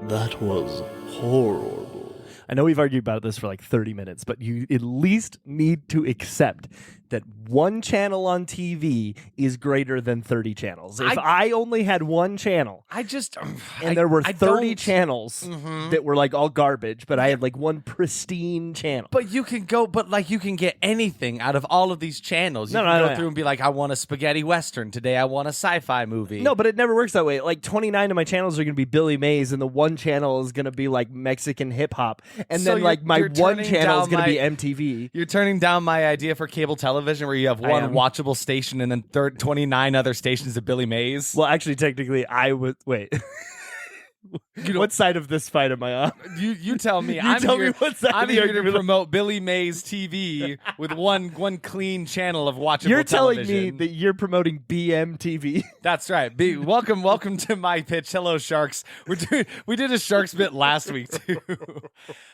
That was horrible. I know we've argued about this for like 30 minutes, but you at least need to accept that one channel on TV is greater than 30 channels. If I only had one channel, there were 30 channels that were like all garbage, but I had like one pristine channel. But you can get anything out of all of these channels. You can go through and be like, I want a spaghetti western. Today I want a sci-fi movie. No, but it never works that way. Like 29 of my channels are going to be Billy Mays, and the one channel is going to be like Mexican hip hop. And So then like my one channel is going to be MTV. You're turning down my idea for cable television where you have one watchable station and then 29 other stations of Billy Mays. Well, actually, technically, I would... Wait. What side of this fight am I on? You tell me. I'm here to promote Billy Mays TV with one clean channel of watchable television. You're telling me that you're promoting BMTV? That's right. Welcome to my pitch. Hello, Sharks. We did a Sharks bit last week too.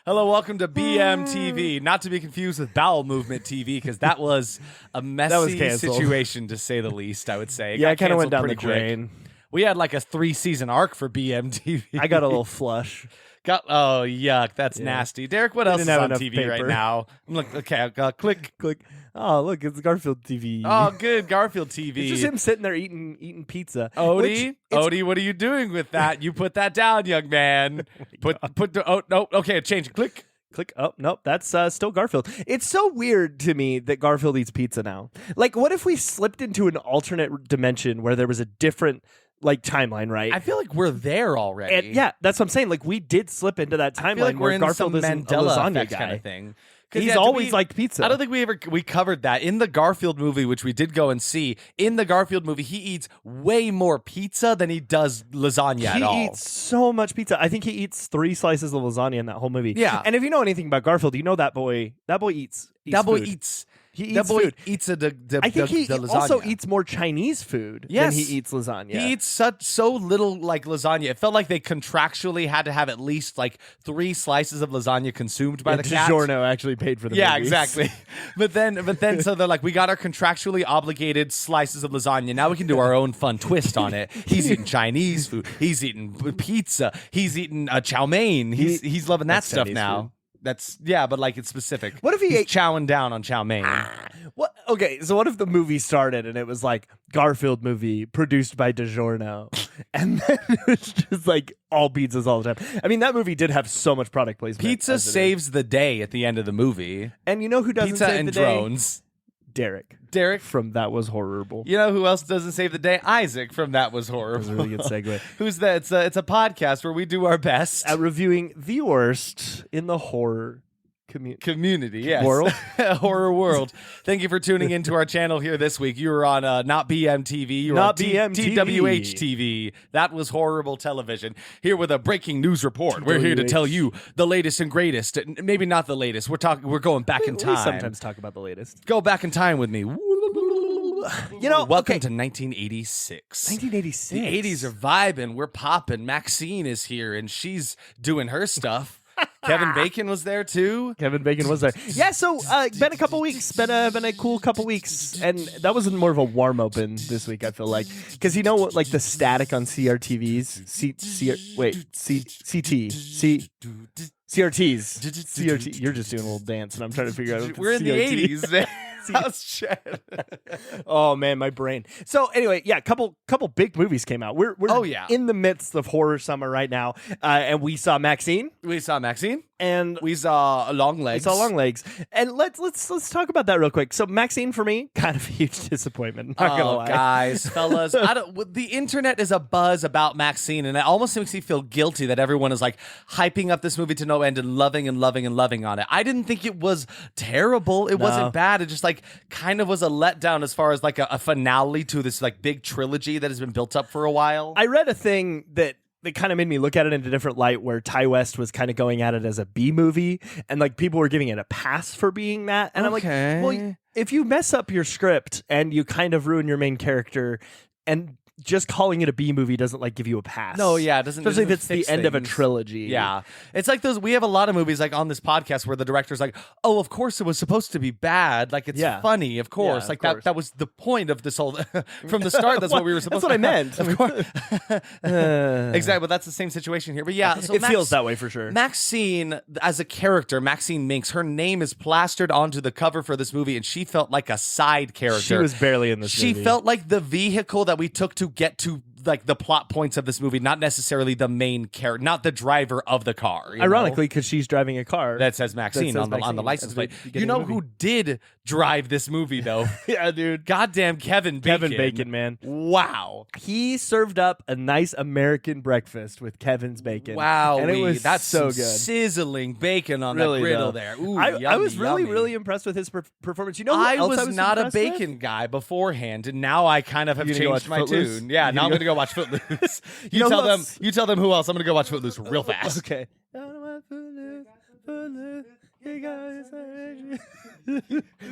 Hello, welcome to BMTV. Not to be confused with Bowel Movement TV, because that was a messy situation to say the least. I would say. I kind of went down the drain. We had like a 3-season arc for BMTV. I got a little flush. Oh, yuck. That's nasty. Derek, what else is on TV right now? I'm like, okay, click. Oh, look, it's Garfield TV. Oh, good. Garfield TV. It's just him sitting there eating pizza. Odie, what are you doing with that? You put that down, young man. Okay, change it. Click. Oh, nope, that's still Garfield. It's so weird to me that Garfield eats pizza now. Like, what if we slipped into an alternate dimension where there was a different... like timeline, right? I feel like we're there already. And yeah, that's what I'm saying. Like, we did slip into that timeline where Garfield isn't a lasagna guy. Kind of thing. He's always liked pizza. I don't think we covered that in the Garfield movie, which we did go and see. In the Garfield movie, he eats way more pizza than he does lasagna at all. He eats so much pizza. I think he eats 3 slices of lasagna in that whole movie. Yeah. And if you know anything about Garfield, you know that boy eats that boy food. eats. He eats that boy food. eats the I think he lasagna. also eats more Chinese food than he eats lasagna. He eats so little like lasagna. It felt like they contractually had to have at least like 3 slices of lasagna consumed by the cat. DiGiorno actually paid for the Yeah, movies. exactly. But then so they're like, we got our contractually obligated slices of lasagna. Now we can do our own fun twist on it. He's eating Chinese food. He's eating pizza. He's eating chow mein. He's loving that stuff Chinese now. Food. But like it's specific. What if he's chowing down on chow mein? What? Okay, so what if the movie started and it was like Garfield movie produced by DiGiorno, and then it was just like all pizzas all the time? I mean, that movie did have so much product placement. Pizza saves the day at the end of the movie. And you know who doesn't Pizza save and the drones. day? Derek from That Was Horrible. You know who else doesn't save the day? Isaac from That Was Horrible. That was a really good segue. Who's that? It's a podcast where we do our best at reviewing the worst in the horror community, yes. World. Horror world. Thank you for tuning into our channel here this week. You were on not BMTV, you were on BMTV. TWH TV. That was horrible television. Here with a breaking news report. We're here to tell you the latest and greatest. Maybe not the latest. We're going back in time. We sometimes talk about the latest. Go back in time with me. You know, welcome to 1986. 1986. The 80s are vibing. We're popping. Maxine is here, and she's doing her stuff. Kevin Bacon was there too. Kevin Bacon was there. Yeah, so been a couple weeks. Been a cool couple weeks, and that was more of a warm open this week. I feel like because you know what, like the static on CRTVs, CRTs. You're just doing a little dance, and I'm trying to figure out. We're in the 80s, man. Oh man, my brain. So anyway, yeah, couple big movies came out. We're in the midst of horror summer right now, and we saw Maxine. And we saw Long Legs. And let's talk about that real quick. So Maxine for me, kind of a huge disappointment. Not gonna lie, guys, fellas. The internet is abuzz about Maxine, and it almost makes me feel guilty that everyone is like hyping up this movie to no end and loving on it. I didn't think it was terrible. It wasn't bad. It just like kind of was a letdown as far as like a finale to this like big trilogy that has been built up for a while. I read a thing that kind of made me look at it in a different light, where Ty West was kind of going at it as a B movie, and like people were giving it a pass for being that. And I'm like, well, if you mess up your script and you kind of ruin your main character, and just calling it a B movie doesn't like give you a pass. No, yeah, it doesn't. Especially if doesn't it's fix the end of a things. trilogy. Yeah, it's like those. We have a lot of movies like on this podcast where the director's like, "Oh, of course it was supposed to be bad. Like it's funny, of course. Yeah, like of course. that was the point of this whole from the start. That's what we were supposed. That's what I meant. Of course. Exactly, but that's the same situation here. But yeah, so It feels that way for sure. Maxine, as a character, Maxine Minks, her name is plastered onto the cover for this movie, and she felt like a side character. She was barely in this movie. She felt like the vehicle that we took to get to like the plot points of this movie, not necessarily the main character, not the driver of the car. Ironically, because she's driving a car that says Maxine on the license plate. You know who did drive this movie though? Yeah, dude. Goddamn Kevin Bacon. Kevin Bacon, man. Wow. He served up a nice American breakfast with Kevin's bacon. Wow. And it was that's so good. Sizzling bacon on Really, that griddle though. there. Ooh, I was yummy. really impressed with his performance. You know who I else was not a impressed with? bacon guy beforehand, and now I kind of have You gonna go changed watch my Footloose? tune. Yeah, You now I'm gonna gonna go watch Footloose. You know who else? You tell them who else. I'm gonna go watch Footloose real fast. Okay.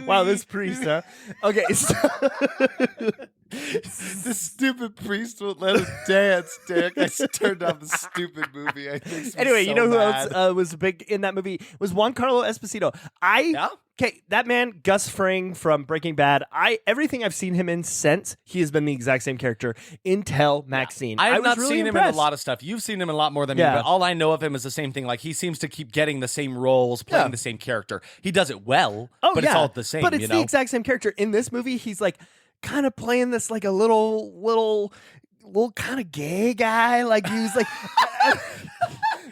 Wow, this priest, huh? Okay. The stupid priest won't let him dance, Dick. I turned off the stupid movie. Anyway, you know who else was big in that movie? Was Juan Carlo Esposito. Okay, that man, Gus Fring from Breaking Bad. Everything I've seen him in since, he has been the exact same character until Maxine. I have was not really seen him impressed. in a lot of stuff. You've seen him in a lot more than me, Yeah. but all I know of him is the same thing. Like he seems to keep getting the same roles, playing the same character. He does it well, but it's all the same. But it's the exact same character. In this movie, he's like kind of playing this like a little kind of gay guy. Like he was like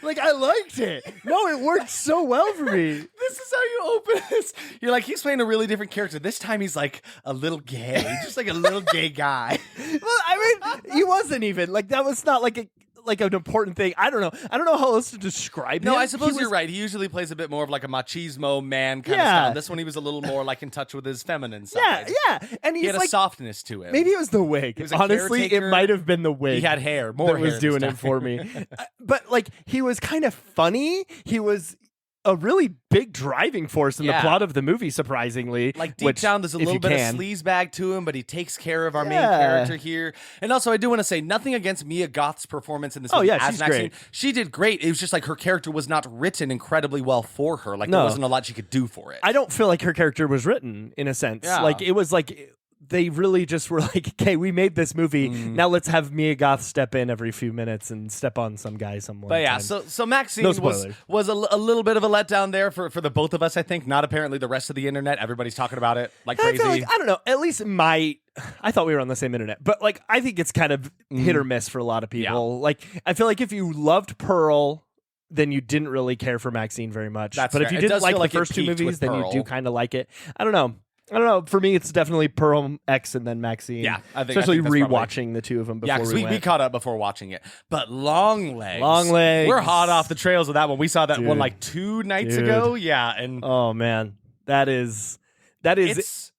like I liked it. No, it worked so well for me. This is how you open this. You're like, he's playing a really different character. This time he's like a little gay, just like a little gay guy. Well, I mean, he wasn't even like that was not like an important thing. I don't know how else to describe him. No, I suppose you're right. He usually plays a bit more of like a machismo man kind of style. This one he was a little more like in touch with his feminine side. Yeah. And He he's had a like softness to him. maybe it was the wig. was a Honestly, it caretaker. might have been the wig. He had hair, more that hair was doing this it time. for me. But like he was kind of funny. He was a really big driving force in the plot of the movie, surprisingly. Like deep which, down, there's a if little you bit can. of sleaze bag to him, but he takes care of our main character here. And also, I do want to say nothing against Mia Goth's performance in this movie. yeah, as she's Maxine. great. She did great. It was just like her character was not written incredibly well for her. Like No. there wasn't a lot she could do for it. I don't feel like her character was written in a sense. Yeah. Like it was like they really just were like, okay, we made this movie. Now let's have Mia Goth step in every few minutes and step on some guy somewhere. But yeah, so Maxine No was spoilers. a little bit of a letdown there for the both of us, I think. Not apparently the rest of the internet. Everybody's talking about it like I crazy. feel like, I don't know. At least I thought we were on the same internet, but like I think it's kind of hit or miss for a lot of people. Like I feel like if you loved Pearl, then you didn't really care for Maxine very much. That's but if fair. you It didn't does like feel the like it first two peaked movies, with then you Pearl. do kind of like it. I don't know. For me, it's definitely Pearl X and then Maxine. Yeah, especially that's probably- rewatching the two of them before Yeah, because we went. caught up before watching it. But Long Legs. Long Legs. We're hot off the trails of that one. We saw that Dude. one like 2 nights Dude. ago. Yeah, and Oh man, that is it's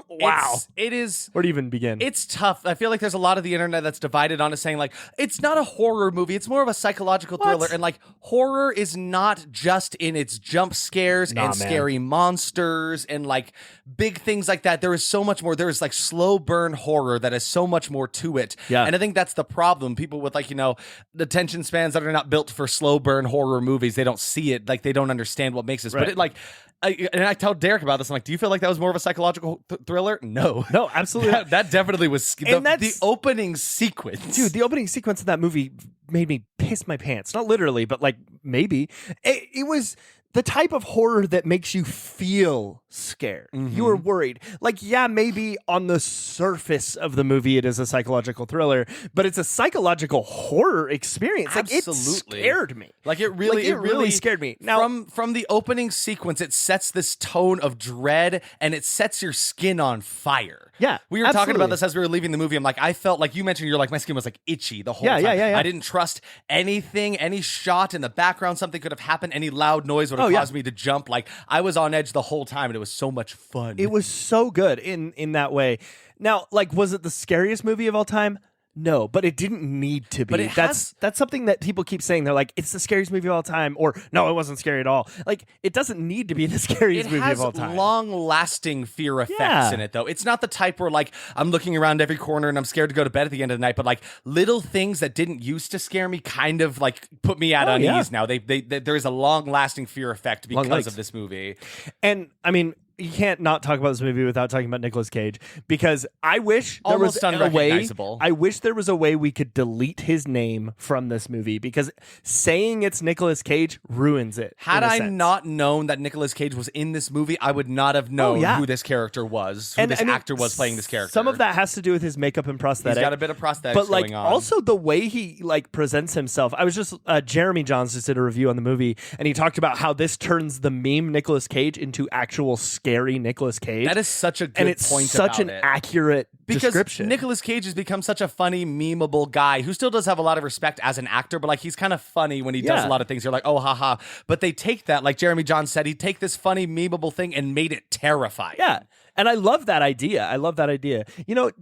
wow. It is. Where to even begin? It's tough. I feel like there's a lot of the internet that's divided on it, saying like it's not a horror movie. It's more of a psychological thriller, and like horror is not just in its jump scares and man. scary monsters and like big things like that. There is so much more. There is like slow burn horror that is so much more to it. Yeah. And I think that's the problem. People with like the attention spans that are not built for slow burn horror movies, they don't see it. Like they don't understand what makes this. Right. But it like. And I tell Derek about this. I'm like, do you feel like that was more of a psychological thriller? No. No, absolutely not. That definitely was And the that's- opening sequence. Dude, the opening sequence of that movie made me piss my pants. Not literally, but like maybe. It was the type of horror that makes you feel scared. You were worried. Like, yeah, maybe on the surface of the movie it is a psychological thriller, but it's a psychological horror experience. Like, it Absolutely. scared me. Like it really scared me. Now, from the opening sequence, it sets this tone of dread and it sets your skin on fire. Yeah, we were talking absolutely. about this as we were leaving the movie. I'm like, I felt like you mentioned, you're like, my skin was like itchy the whole Yeah, time. yeah. I didn't trust anything, any shot in the background, something could have happened, any loud noise would have yeah. caused me to jump. Like I was on edge the whole time, and it was so much fun. it was so good in that way. Now, like, was it the scariest movie of all time? No, but it didn't need to be. But it that's something that people keep saying. They're like, it's the scariest movie of all time, or no, it wasn't scary at all. Like, it doesn't need to be the scariest movie of all time. It has long-lasting fear effects in it, though. It's not the type where, like, I'm looking around every corner and I'm scared to go to bed at the end of the night, but, like, little things that didn't used to scare me kind of, like, put me at unease now. There is a long-lasting fear effect because of this movie. And, I mean, you can't not talk about this movie without talking about Nicolas Cage, because I wish there was a way. I wish there was a way we could delete his name from this movie, because saying it's Nicolas Cage ruins it. Had I not known that Nicolas Cage was in this movie, I would not have known who this character was, who this actor was playing this character. Some of that has to do with his makeup and prosthetic. He's got a bit of prosthetics but like going on. Also the way he like presents himself. I was just Jeremy Johns just did a review on the movie, and he talked about how this turns the meme Nicolas Cage into actual scary Nicolas Cage. That is such a good and it's point such an accurate description. Nicolas Cage has become such a funny, memeable guy who still does have a lot of respect as an actor, but like he's kind of funny when he does a lot of things. You're like, oh, haha. But they take that, like Jeremy Johns said, he'd take this funny, memeable thing and made it terrifying. Yeah. And I love that idea. You know,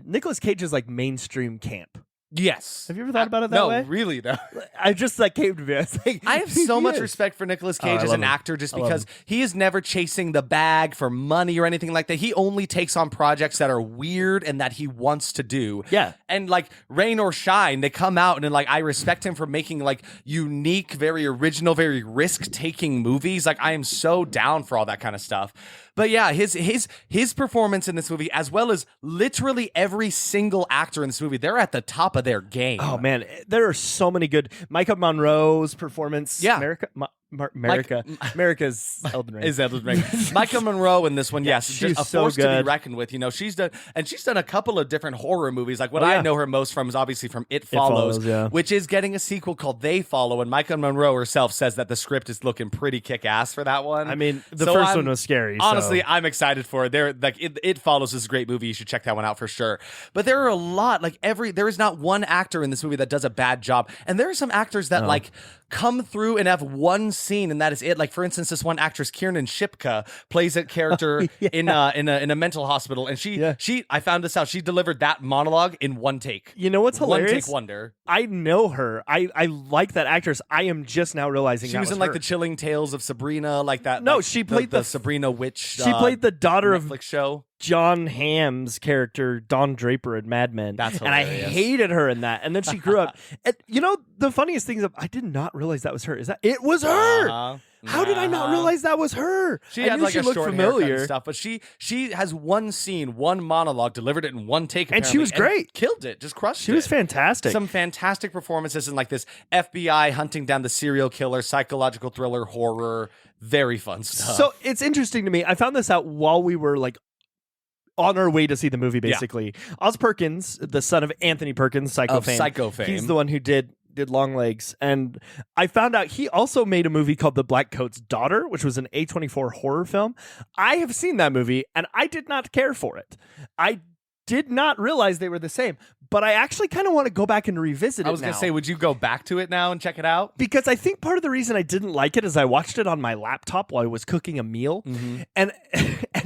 Nicolas Cage is like mainstream camp. Yes. Have you ever thought about it that way? No, really though. I just like came to me. I was like, I have so much respect for Nicolas Cage as an actor, just because he is never chasing the bag for money or anything like that. He only takes on projects that are weird and that he wants to do. Yeah. And like Rain or Shine, they come out and like I respect him for making like unique, very original, very risk-taking movies. Like I am so down for all that kind of stuff. But yeah, his performance in this movie, as well as literally every single actor in this movie, they're at the top of their game. Oh man, there are so many good. Micah Monroe's performance. Yeah. America's Elden Ring. Is Elden Ring. Micah Monroe in this one, yes, she's just a so force good. to be reckoned with. You know, she's done a couple of different horror movies. Like what I know her most from is obviously from It Follows, which is getting a sequel called They Follow. And Micah Monroe herself says that the script is looking pretty kick-ass for that one. I mean, the first one was scary. Honestly, I'm excited for it. It Follows is a great movie. You should check that one out for sure. But there are a lot, there is not one actor in this movie that does a bad job. And there are some actors that come through and have one scene and that is it. Like for instance, this one actress, Kiernan Shipka, plays a character in a mental hospital, and she I found this out. She delivered that monologue in one take. You know what's hilarious? One take wonder. I know her. I like that actress. I am just now realizing she was in like the Chilling Tales of Sabrina, like that. No, like, she played the Sabrina witch. She played the daughter Netflix show. John Hamm's character, Dawn Draper in Mad Men. That's hilarious. And I hated her in that. And then she grew up. And, you know, the funniest thing is I did not realize that was her. It was her. How did I not realize that was her? She had like a short familiar and stuff, but she has one scene, one monologue, delivered it in one take, and she was great. Killed it, just crushed it. She was fantastic. Some fantastic performances in like this FBI hunting down the serial killer, psychological thriller, horror, very fun stuff. So it's interesting to me. I found this out while we were like on our way to see the movie, basically. Oz Perkins, the son of Anthony Perkins, Psycho fame. He's the one who did Long Legs. And I found out he also made a movie called The Black Coat's Daughter, which was an A24 horror film. I have seen that movie, and I did not care for it. I did not realize they were the same, but I actually kind of want to go back and revisit it. I was going to say, would you go back to it now and check it out? Because I think part of the reason I didn't like it is I watched it on my laptop while I was cooking a meal. Mm-hmm. And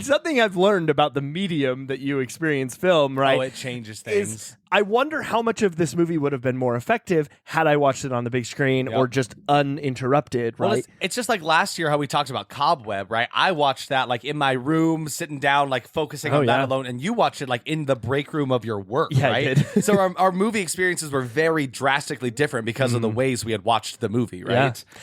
something I've learned about the medium that you experience film, right? Oh, it changes things. I wonder how much of this movie would have been more effective had I watched it on the big screen or just uninterrupted, right? Well, it's just like last year how we talked about Cobweb, right? I watched that like in my room, sitting down, like focusing on that alone, and you watched it like in the break room of your work, right? I did. So our movie experiences were very drastically different because of the ways we had watched the movie, right? Yeah.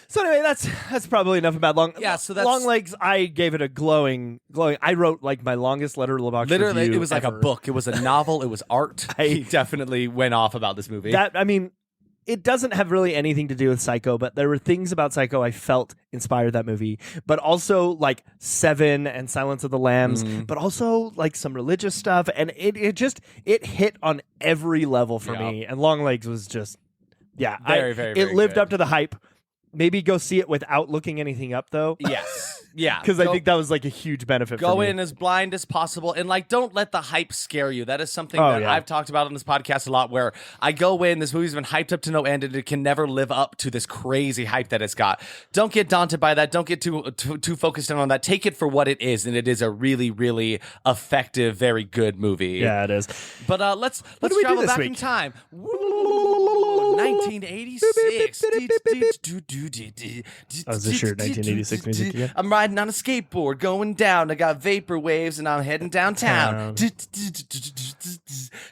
So anyway, that's probably enough about Long. Yeah, so that's Long Legs. I gave it a glowing. I wrote like my longest letterbox literally review it was like ever. a book. It was a novel. It was art. He definitely went off about this movie. It doesn't have really anything to do with Psycho, but there were things about Psycho I felt inspired that movie. But also like Seven and Silence of the Lambs, but also like some religious stuff, and it hit on every level for me. And Long Legs was just very it lived up to the hype. Maybe go see it without looking anything up, though. Yes. Yeah. Because I think that was like a huge benefit for Go me. in as blind as possible and like don't let the hype scare you. That is something Oh, that yeah. I've talked about on this podcast a lot, where I go in, this movie's been hyped up to no end and it can never live up to this crazy hype that it's got. Don't get daunted by that. Don't get too focused in on that. Take it for what it is, and it is a really, really effective, very good movie. Yeah, it is. But let's What did we do travel this back week? in time. 1986. Oh, is this your 1986 music again? I'm riding on a skateboard, going down. I got vapor waves, and I'm heading downtown.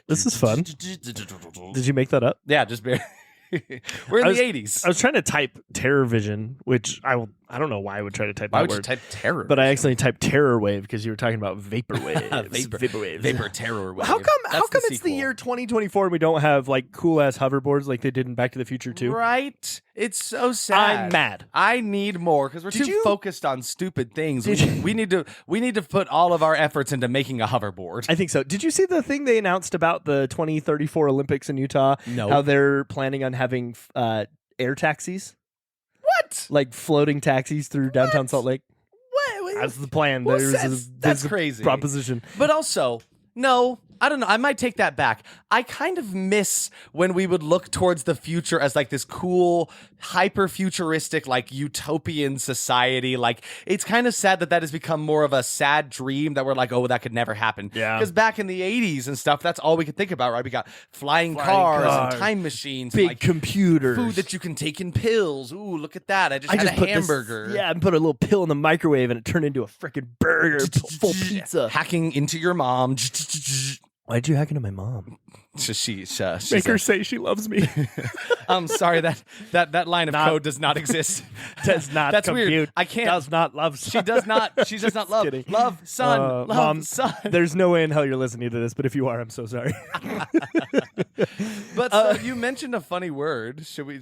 This is fun. Did you make that up? Yeah, just barely. We're in the 80s. I was trying to type Terrorvision, which I don't know why I would try to type Why that would you word. type terror? But I accidentally typed terror wave because you were talking about vapor waves. Vapor waves. Vapor terror wave. How come That's it's the sequel. year 2024 and we don't have like cool ass hoverboards like they did in Back to the Future 2? Right? It's so sad. I'm mad. I need more because we're Did too you- focused on stupid things. Did We need to put all of our efforts into making a hoverboard. I think so. Did you see the thing they announced about the 2034 Olympics in Utah? No. How they're planning on having air taxis? What? Like floating taxis through downtown What? Salt Lake? What? That's the plan. Well, There's that's a crazy. proposition. But also, no, I don't know. I might take that back. I kind of miss when we would look towards the future as like this cool, hyper futuristic, like utopian society. Like it's kind of sad that has become more of a sad dream that we're like, oh, that could never happen. Yeah. Because back in the 80s and stuff, that's all we could think about, right? We got flying cars and time machines, Big and like computers. food that you can take in pills. Ooh, look at that! I just had a put hamburger. I put a little pill in the microwave and it turned into a freaking burger, full pizza. Hacking into your mom. Why'd you hack into my mom? She's Make her say she loves me. I'm sorry that line of code does not exist. Does not That's compute. weird. I can't. Does not love. She does not. She does not love. kidding. Love son. Love Mom, son. There's no way in hell you're listening to this, but if you are, I'm so sorry. But so you mentioned a funny word. Should we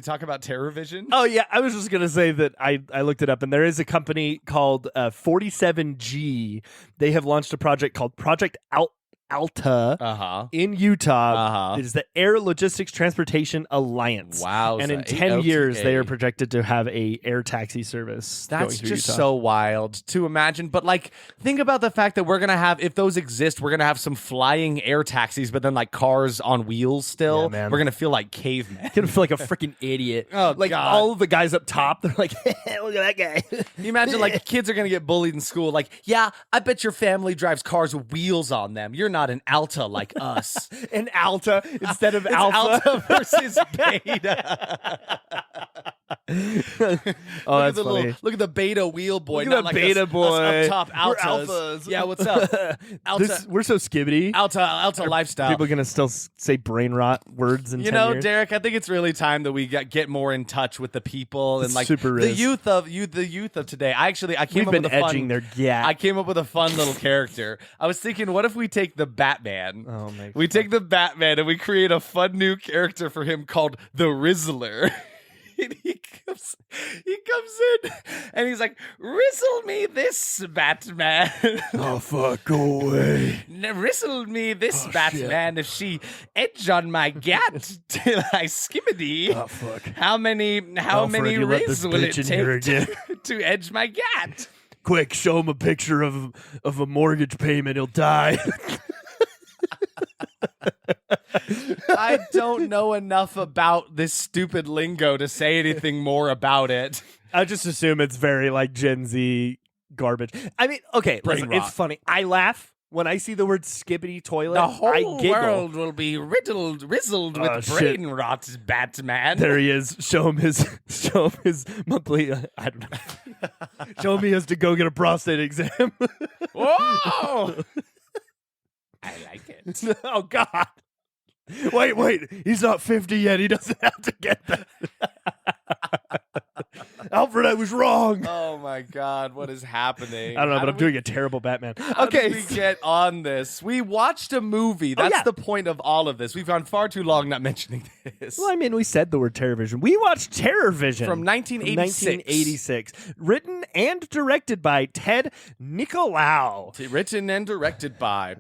talk about Terrorvision? Oh yeah, I was just gonna say that I looked it up, and there is a company called 47G. They have launched a project called Project Alta in Utah. It is the Air Logistics Transportation Alliance. Wow. And in 10 years, they are projected to have a air taxi service. That's going through just Utah. so wild to imagine. But like, think about the fact that we're going to have, if those exist, we're going to have some flying air taxis, but then like cars on wheels still. Yeah, man. We're going to feel like cavemen. I'm gonna feel like a freaking idiot. Oh, like God. all of the guys up top, they're like, look at that guy. You imagine like kids are going to get bullied in school. Like, yeah, I bet your family drives cars with wheels on them. You're not an Alta like us. An Alta instead of It's Alpha. Alta versus Beta. Oh, that's look at funny. look at the Beta wheel boy. Look at not the like Beta us boy. up top We're Altas. alphas. Yeah, what's up? Alta, We're so skibbity. Alta lifestyle. People gonna still say brain rot words in 10 You know, years? Derek, I think it's really time that we get more in touch with the people and It's like super the is. youth of today. I came We've up been with a edging fun. their gat. I came up with a fun little character. I was thinking, what if we take the Batman? Oh, my We take the Batman and we create a fun new character for him called the Rizzler. And he comes in and he's like, "Rizzle me this, Batman." Oh fuck, go away. Rizzle me this, Oh, Batman. If she edge on my gat till I skimmity. Oh fuck. How many Alfred, you let this riz will it bitch in here take again. to edge my gat? Quick, show him a picture of a mortgage payment. He'll die. I don't know enough about this stupid lingo to say anything more about it. I just assume it's very like Gen Z garbage. I mean, okay, Brain listen, rot. it's funny. I laugh when I see the word skibbity toilet. The I whole giggle. world will be rizzled Oh, with shit. brain rot, Batman. There he is. Show him his monthly. I don't know. Show him he has to go get a prostate exam. Whoa! I like it. Oh God! Wait! He's not 50 yet. He doesn't have to get that. Alfred, I was wrong. Oh my God, what is happening? I don't know, How but did I'm doing a terrible Batman. How Okay, did we get on this? We watched a movie. That's yeah. the point of all of this. We've gone far too long not mentioning this. well, I mean, we said the word Terrorvision. We watched Terrorvision From 1986. 1986, written and directed by Ted Nicolau. Written and directed by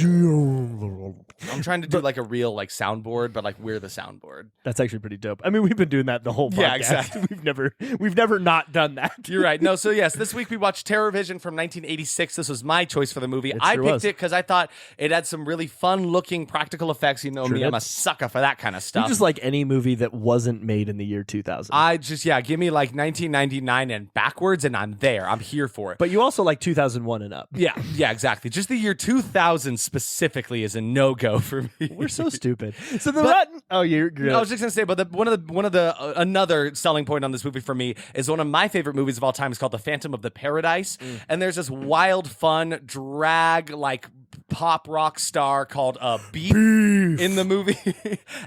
I'm trying to do like a real like soundboard, but like we're the soundboard. That's actually pretty dope. I mean, we've been doing that the whole podcast. Yeah, exactly. We've never not done that. You're right. No, so yes, this week we watched Terrorvision from 1986. This was my choice for the movie. I sure picked was. it because I thought it had some really fun-looking practical effects. You know Sure me, did. I'm a sucker for that kind of You stuff. just like any movie that wasn't made in the year 2000. Give me like 1999 and backwards, and I'm there. I'm here for it. But you also like 2001 and up. Yeah, exactly. Just the year 2000 specifically is a no-go for me. We're so stupid. So the rotten. Oh, you're good. I was just gonna say, but one of the another selling point on this movie for me is one of my favorite movies of all time. Is called The Phantom of the Paradise, and there's this wild, fun drag like pop rock star called Beef in the movie,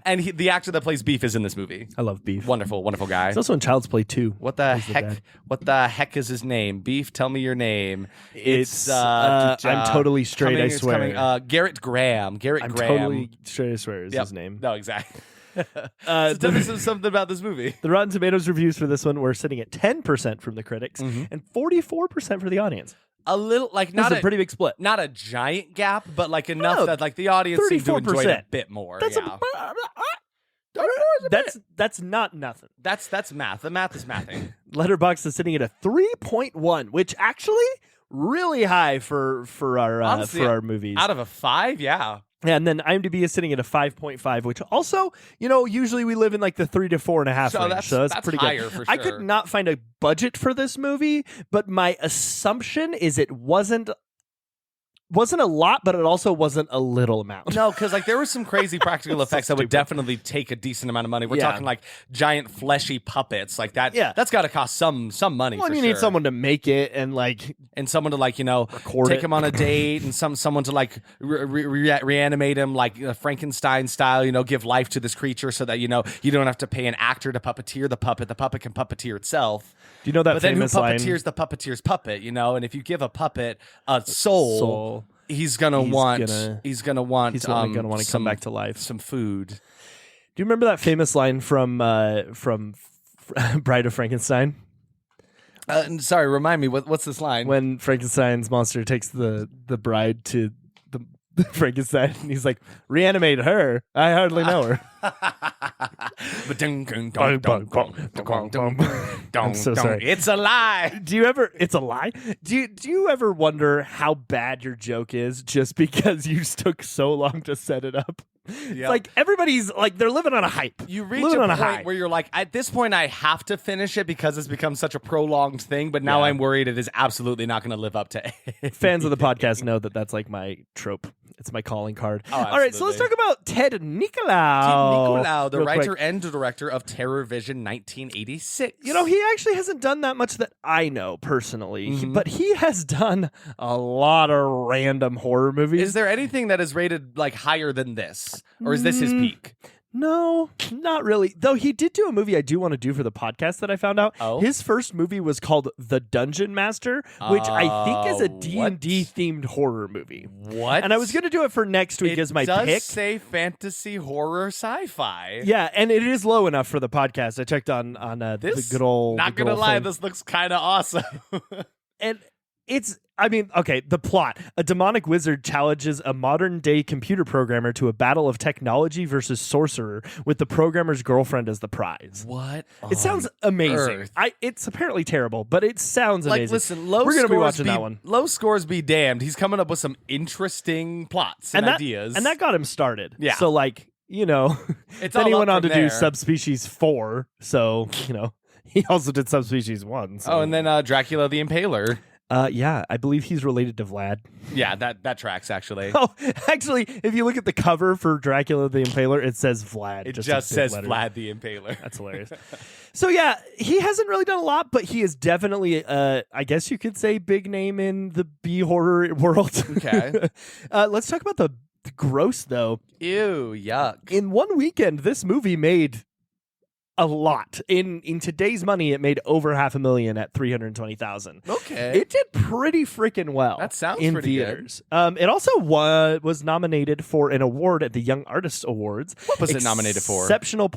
and the actor that plays Beef is in this movie. I love Beef. Wonderful guy. It's also in Child's Play 2. What the He's the heck? dad. What the heck is his name? Beef, tell me your name. I'm totally straight, I swear. Garrett Graham. I'm totally straight, I swear is his name. No, exactly. So tell me something about this movie. The Rotten Tomatoes reviews for this one were sitting at 10% from the critics and 44% for the audience. A little, like, That's not a pretty big split. not a giant gap, but like enough No, that like the audience seemed to enjoy it 34%. a bit more. That's yeah. that's not nothing. That's math. The math is mathing. Letterboxd is sitting at a 3.1, which actually really high for Honestly, our movies. Out of a 5, yeah. And then IMDb is sitting at a 5.5, which also, usually we live in like the 3 to 4.5 So range. that's- So that's that's pretty higher good. for I sure. could not find a budget for this movie, but my assumption is it wasn't a lot, but it also wasn't a little amount. No, because like there were some crazy practical effects that would stupid. definitely take a decent amount of money. We're Yeah. talking like giant fleshy puppets like that. Yeah. That's got to cost some money. Well, for you sure. need someone to make it and like and someone to like Record take it. him on a date, and someone to like reanimate him like Frankenstein style. Give life to this creature so that you don't have to pay an actor to puppeteer the puppet. The puppet can puppeteer itself. Do you know that But then who famous line? puppeteers the puppeteer's puppet? And if you give a puppet a soul. He's gonna want gonna want to come back to life. Some food. Do you remember that famous line from Bride of Frankenstein? Sorry, remind me. What's this line? When Frankenstein's monster takes the bride to the Frankenstein, and he's like, reanimate her. I hardly know her. I'm so sorry. It's a lie. It's a lie? Do you ever wonder how bad your joke is just because you took so long to set it up? It's like everybody's like they're living on a hype. You reach living on a a high. point where you're like, at this point, I have to finish it because it's become such a prolonged thing. But now Yeah. I'm worried it is absolutely not going to live up to it. Fans of the podcast know that that's like my trope. It's my calling card. Oh, All right, so let's talk about Ted Nicolau. Nicolau, the real writer quick. and director of Terrorvision 1986. He actually hasn't done that much that I know personally, Mm-hmm. but he has done a lot of random horror movies. Is there anything that is rated like higher than this? Or is this his peak? No, not really. Though he did do a movie I do want to do for the podcast that I found out. Oh? His first movie was called The Dungeon Master, which I think is a D&D themed horror movie. What? And I was going to do it for next week as my It does pick. say fantasy, horror, sci-fi. Yeah, and it is low enough for the podcast. I checked on This, the good old. not the good gonna old lie, thing. this looks kind of awesome. And the plot. A demonic wizard challenges a modern-day computer programmer to a battle of technology versus sorcerer with the programmer's girlfriend as the prize. What? It sounds amazing. earth? It's apparently terrible, but it sounds Like, amazing. listen, We're going to be watching that one. Low scores be damned. He's coming up with some interesting plots and ideas. And that got him started. Yeah. So, It's then all he up went on to from do there. Subspecies 4. So, he also did Subspecies 1. So. Oh, and then Dracula the Impaler. Yeah, I believe he's related to Vlad. Yeah, that tracks, actually. Oh, actually, if you look at the cover for Dracula the Impaler, it says Vlad. It just just in big says letters. Vlad the Impaler. That's hilarious. So yeah, he hasn't really done a lot, but he is definitely, I guess you could say, big name in the B horror world. Okay. Let's talk about the gross though. Ew, yuck. In one weekend, this movie made a lot. In today's money, it made over $500,000 at $320,000. Okay. It did pretty freaking well. That sounds in pretty good. theaters. It also was nominated for an award at the Young Artist Awards. What was it nominated for? Exceptional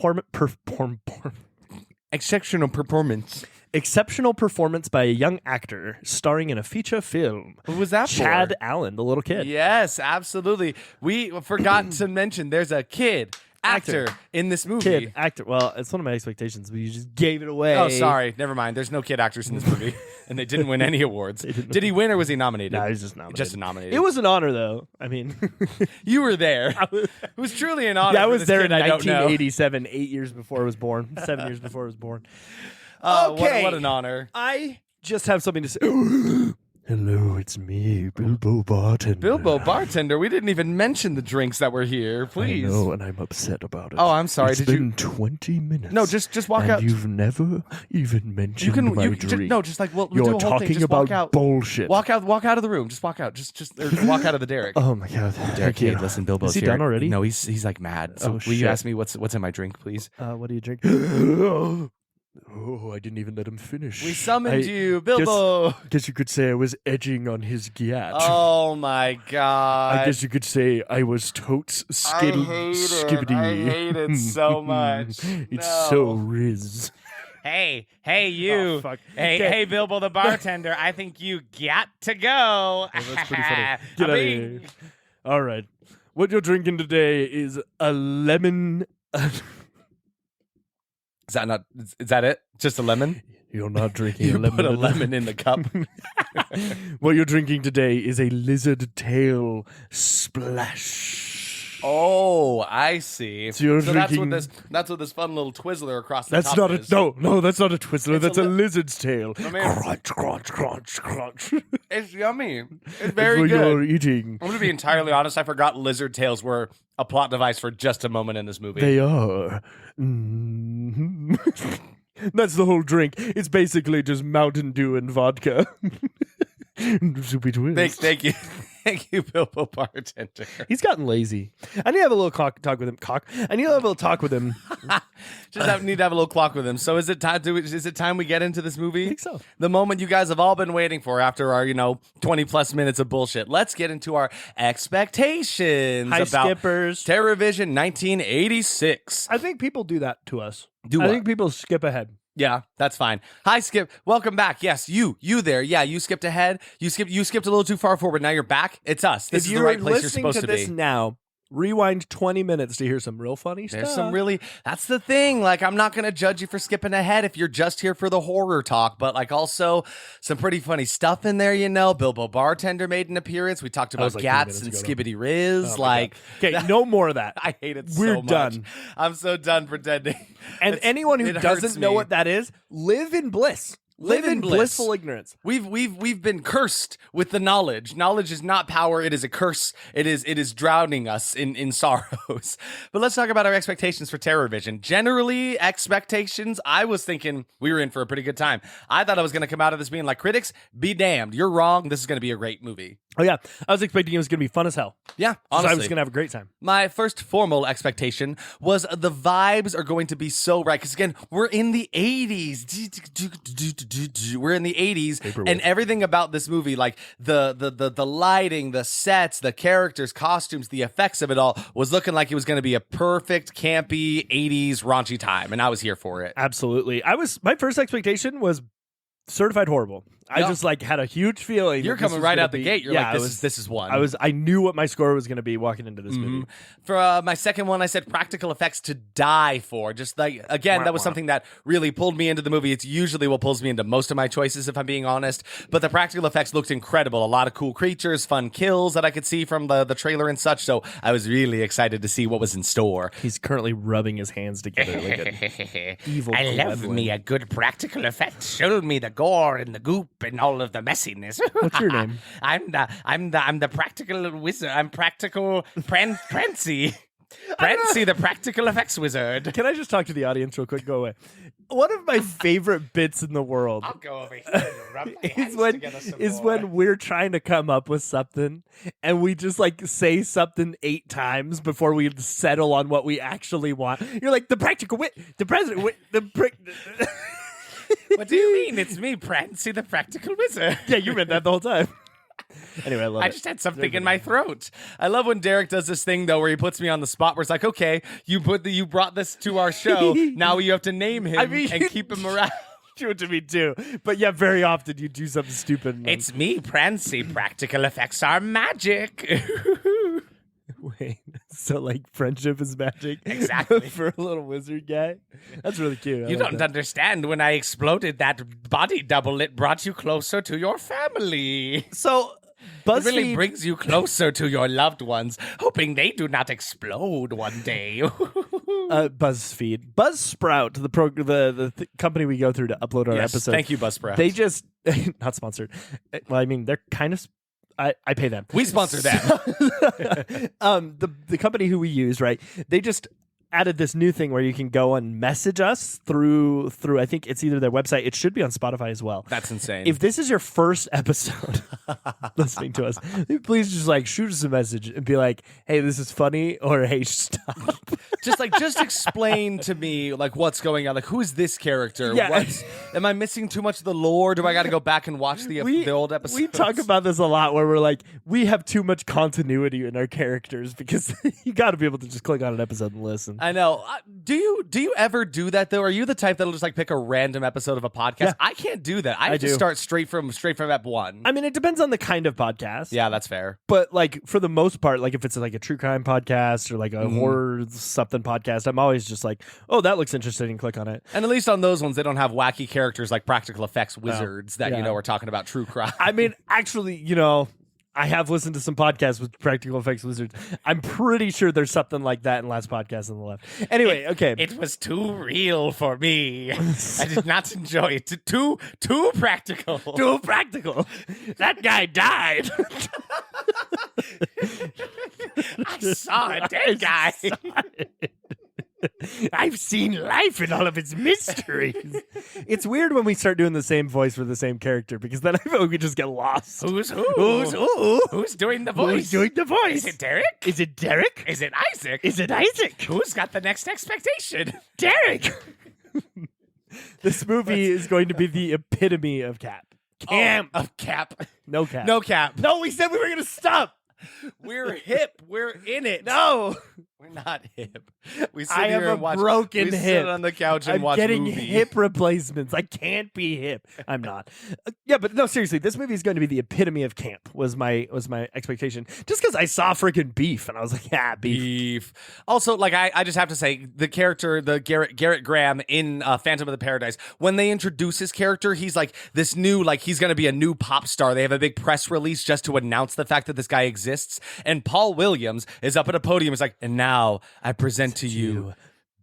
Exceptional performance. Exceptional performance by a young actor starring in a feature film. Who was that Chad for? Allen, the little kid. Yes, absolutely. We forgot to mention there's a kid actor in this movie. Kid actor. Well, it's one of my expectations, but you just gave it away. Oh, sorry. Never mind. There's no kid actors in this movie, and they didn't win any awards. Did he win or was he nominated? No, he was just nominated. Just nominated. It was an honor, though. I mean, You were there. It was truly an honor. yeah, I for was this there kid in I don't know. 1987, 8 years before I was born, 7 years before I was born. What an honor. I just have something to say. Hello, it's me, Bilbo Bartender. Bilbo Bartender, we didn't even mention the drinks that were here. Please. I know, and I'm upset about it. Oh, I'm sorry. It's been 20 minutes. No, just walk and out. You've never even mentioned my drink. Just like we'll do You're a whole thing. talking Just about walk out. bullshit. Walk out of the room. Just walk out. Or walk out of the Derek. Oh my god. Derek, Thank hey, you. listen, Bilbo's Is he here. done already? No, he's like mad. So Oh, will shit. you ask me what's in my drink, please? What do you drink? Oh, I didn't even let him finish. We summoned you, Bilbo. Guess you could say I was edging on his gyat. Oh my god. I guess you could say I was totes skibbity. I hate it so much. It's No. so riz. Hey, you. Oh, fuck. Hey, Okay. hey, Bilbo the bartender. I think you got to go. Oh, that's pretty funny. Get out of here. All right. What you're drinking today is a lemon. Is that it? Just a lemon? You're not drinking You a lemon. put a lemon in the cup. What you're drinking today is a lizard tail splash. Oh, I see. So you're that's drinking- what this fun little Twizzler across the That's top not is. no, that's not a Twizzler. It's That's a a lizard's tail. I mean- Crunch, crunch, crunch, crunch. It's yummy. It's That's very what good. you're eating. I'm gonna be entirely honest. I forgot lizard tails were a plot device for just a moment in this movie. They are. Mhm. That's the whole drink. It's basically just Mountain Dew and vodka. Soupy twist. Thank you, thank you, Bilbo Bartender. He's gotten lazy. I need to have a little talk with him. I need to have a little talk with him. Need to have a little clock with him. So is it time we get into this movie? I think so. The moment you guys have all been waiting for after our 20 plus minutes of bullshit. Let's get into our expectations Hi, about skippers. Terrorvision 1986. I think people do that to us. Do I what? think people skip ahead. Yeah, that's fine. Hi, Skip. Welcome back. Yes, you there. Yeah, you skipped ahead. You skipped a little too far forward. Now you're back. It's us. This if is you're the right place you're listening supposed to to this be. now, rewind 20 minutes to hear some real funny There's stuff. some really, that's the thing. Like, I'm not going to judge you for skipping ahead if you're just here for the horror talk, but like also some pretty funny stuff in there, Bilbo Bartender made an appearance. We talked about was like 3 Gats minutes and ago, Skibbity Riz. Okay, no more of that. I hate it We're so much. done. I'm so done pretending. And anyone who it hurts doesn't know me. what that is, live in bliss. Live in bliss. blissful ignorance. We've been cursed with the knowledge. Knowledge is not power. It is a curse. It is drowning us in sorrows. But let's talk about our expectations for Terrorvision. Generally, expectations, I was thinking we were in for a pretty good time. I thought I was going to come out of this being like, critics, be damned. You're wrong. This is going to be a great movie. Oh, yeah. I was expecting it was going to be fun as hell. Yeah, So honestly. I was going to have a great time. My first formal expectation was the vibes are going to be so right. Because again, we're in the 80s. We're in the 80s. And everything about this movie, like the lighting, the sets, the characters, costumes, the effects of it all was looking like it was going to be a perfect, campy 80s raunchy time. And I was here for it. Absolutely. My first expectation was certified horrible. I Yeah. just had a huge feeling. You're that this coming was right gonna out the be- gate. You're yeah, like, this is one. I knew what my score was going to be walking into this movie. For my second one, I said practical effects to die for. Just like, again, that was something that really pulled me into the movie. It's usually what pulls me into most of my choices, if I'm being honest. But the practical effects looked incredible. A lot of cool creatures, fun kills that I could see from the trailer and such. So I was really excited to see what was in store. He's currently rubbing his hands together like an evil I love gremlin. me a good practical effect. Show me the gore and the goop and all of the messiness. What's your name? I'm the practical wizard. I'm practical Prancy. Prancy, the practical effects wizard. Can I just talk to the audience real quick? Go away. One of my favorite bits in the world I'll go over here and rub my hands together some more. when we're trying to come up with something and we just say something 8 times before we settle on what we actually want. You're like, the practical wit, the president wit, What do you mean? It's me, Prancy, the practical wizard. Yeah, you meant that the whole time. Anyway, I love I it. just had something in my throat. I love when Derek does this thing though, where he puts me on the spot. Where it's like, okay, you brought this to our show. Now you have to name him and keep him around. Do it to me too. But yeah, very often you do something stupid. And It's me, Prancy. Practical effects are magic. wait, so like friendship is magic? Exactly. For a little wizard guy? That's really cute. I You like don't that. understand. When I exploded that body double, it brought you closer to your family. So It really BuzzFeed brings you closer to your loved ones, hoping they do not explode one day. BuzzFeed, Buzzsprout, the company we go through to upload our Yes, episodes. thank you, Buzzsprout. They just not sponsored. Well, I mean, they're kind of. I pay them. We sponsor them. The company who we use, right? They just added this new thing where you can go and message us through. I think it's either their website. It should be on Spotify as well. That's insane. If this is your first episode listening to us, please just like shoot us a message and be like, "Hey, this is funny," or "Hey, stop." just explain to me like what's going on. Like, who is this character? Yeah. Am I missing too much of the lore? Do I got to go back and watch the old episodes? We talk about this a lot where we're like, we have too much continuity in our characters because you got to be able to just click on an episode and listen. I know. Do you ever do that though? Are you the type that'll just like pick a random episode of a podcast? Yeah. I can't do that. I just do. start straight from ep 1. I mean, it depends on the kind of podcast. Yeah, that's fair. But like for the most part, like if it's like a true crime podcast or like a horror something podcast, I'm always just like, oh, that looks interesting, and click on it. And at least on those ones, they don't have wacky characters like practical effects wizards that Yeah. are talking about true crime. I mean, actually, I have listened to some podcasts with practical effects wizards. I'm pretty sure there's something like that in last podcast on the left. Anyway, okay. It was too real for me. I did not enjoy it. Too practical. Too practical. That guy died. I saw a dead guy. I've seen life in all of its mysteries. It's weird when we start doing the same voice for the same character because then I feel like we just get lost. Who's who? Who's who? Who's doing the voice? Who's doing the voice? Is it Derek? Is it Derek? Is it Isaac? Is it Isaac? Who's got the next expectation? Derek? This movie is going to be the epitome of Cap. Camp. Of Cap. No Cap. No cap. No, we said we were going to stop. We're hip. We're in it. No. We're not hip. We sit I here have and a watch, broken we hip. sit on the couch and I'm watch getting movie. hip replacements. I can't be hip. I'm not. Yeah, but no, seriously, this movie is going to be the epitome of camp. Was my expectation. Just because I saw freaking Beef and I was like, yeah, Beef. Also, like I just have to say, the character, the Garrett Graham in Phantom of the Paradise, when they introduce his character, he's like this new, like he's going to be a new pop star. They have a big press release just to announce the fact that this guy exists. And Paul Williams is up at a podium. He's like, and now I present to you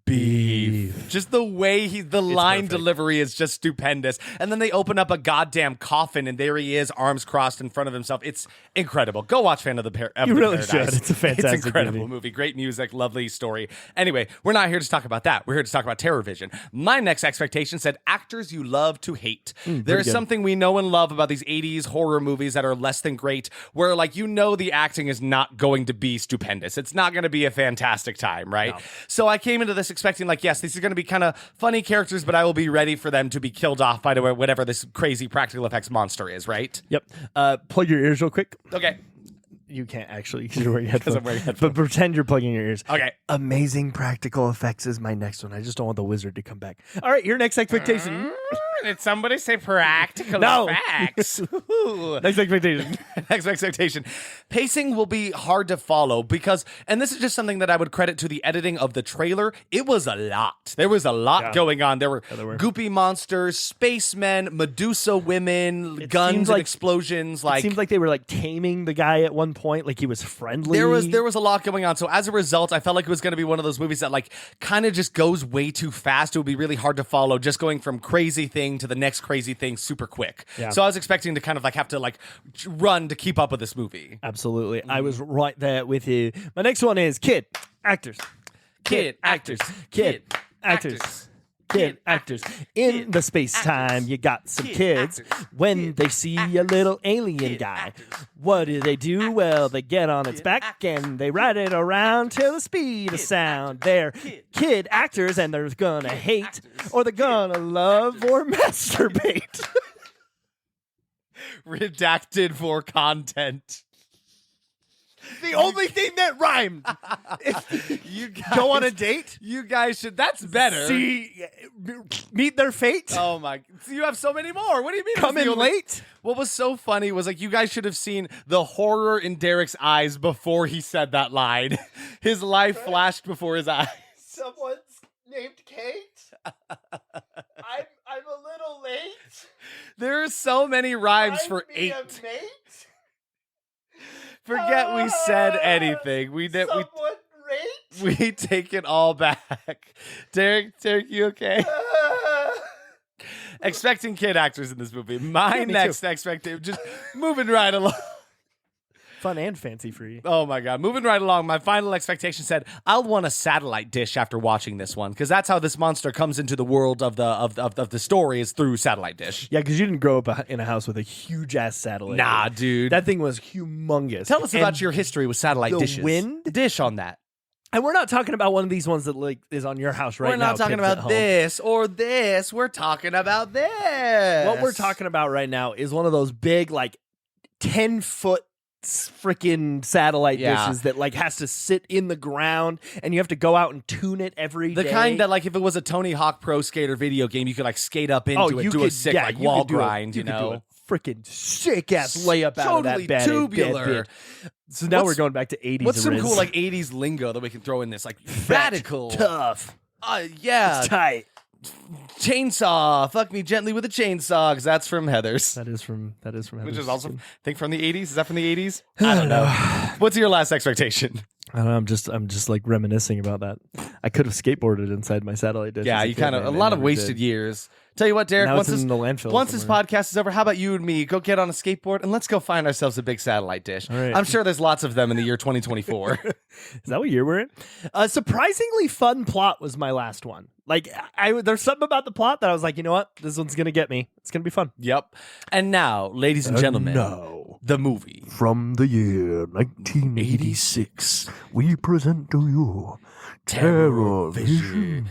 Beef. Just the way the line perfect. delivery is just stupendous. And then they open up a goddamn coffin and there he is, arms crossed in front of himself. It's incredible. Go watch Phantom of the Paradise. You really should. It's a fantastic It's incredible movie. movie. Great music, lovely story. Anyway, we're not here to talk about that. We're here to talk about Terrorvision. My next expectation said actors you love to hate. There is good. something we know and love about these 80s horror movies that are less than great, where like the acting is not going to be stupendous. It's not going to be a fantastic time, right? No. So I came into this expecting like, yes, these are going to be kind of funny characters, but I will be ready for them to be killed off by whatever this crazy practical effects monster is, right? Yep. Plug your ears real quick. Okay. You can't actually because you're wearing headphones. I'm wearing headphones. But pretend you're plugging your ears. Okay. Amazing practical effects is my next one. I just don't want the wizard to come back. All right, your next expectation. Did somebody say practical No. effects? Next expectation. Next expectation. Pacing will be hard to follow because, and this is just something that I would credit to the editing of the trailer. It was a lot. There was a lot going on. There were goopy monsters, spacemen, Medusa women, guns seems and like- explosions. It seems like they were like taming the guy at one point, like he was friendly. There was a lot going on. So as a result, I felt like it was going to be one of those movies that like kind of just goes way too fast. It would be really hard to follow, just going from crazy thing to the next crazy thing super quick. Yeah. So I was expecting to kind of like have to like run to keep up with this movie. Absolutely. I was right there with you. My next one is kid actors. Kid actors. Kid actors. Kid actors. In the space time, you got some kids. When they see a little alien guy, what do? Well, they get on its back and they ride it around till the speed of sound. They're kid actors and they're gonna hate or they're gonna love or masturbate. Redacted for content. The only thing that rhymed. You guys, Go on a date. You guys should. That's better. Meet their fate. Oh my! You have so many more. What do you mean? Come in late. What was so funny was like you guys should have seen the horror in Derek's eyes before he said that line. His life flashed before his eyes. Someone's named Kate. I'm a little late. There are so many rhymes for 8. Forget we said anything. We did. We take it all back. Derek, you okay? Expecting kid actors in this movie. My next expectation, just moving right along. Fun and fancy free. Oh my God. Moving right along, my final expectation said, I'll want a satellite dish after watching this one, because that's how this monster comes into the world of the story, is through satellite dish. Yeah, because you didn't grow up in a house with a huge ass satellite. Nah, dude. That thing was humongous. Tell us about your history with satellite the dishes. wind? Dish on that. And we're not talking about one of these ones that like is on your house right now. We're not talking kids at about home. this or this. We're talking about this. What we're talking about right now is one of those big, like 10-foot freaking satellite dishes that like has to sit in the ground, and you have to go out and tune it every day. The kind that, like, if it was a Tony Hawk Pro Skater video game, you could like skate up into it, do a sick like wall grind, you know. Freaking sick ass layup out of that bed. Tubular. So now we're going back to 80s. What's some Riz. cool like 80s lingo that we can throw in this? Like Fat, radical, tough, yeah, it's tight. Chainsaw. Fuck me gently with a chainsaw, because that's from Heathers. That is from Heathers. Which is also, I think, from the 80s. Is that from the 80s? I don't know. What's your last expectation? I don't know, I'm just like reminiscing about that. I could have skateboarded inside my satellite dish. Yeah, you kind of a lot of wasted years. Tell you what, Derek. Now Once it's this in the landfill once this somewhere. podcast is over, how about you and me go get on a skateboard and let's go find ourselves a big satellite dish? All right. I'm sure there's lots of them in the year 2024. Is that what year we're in? A surprisingly fun plot was my last one. Like, there's something about the plot that I was like, you know what? This one's going to get me. It's going to be fun. Yep. And now, ladies and gentlemen, Now, the movie. from the year 1986, we present to you Terrorvision.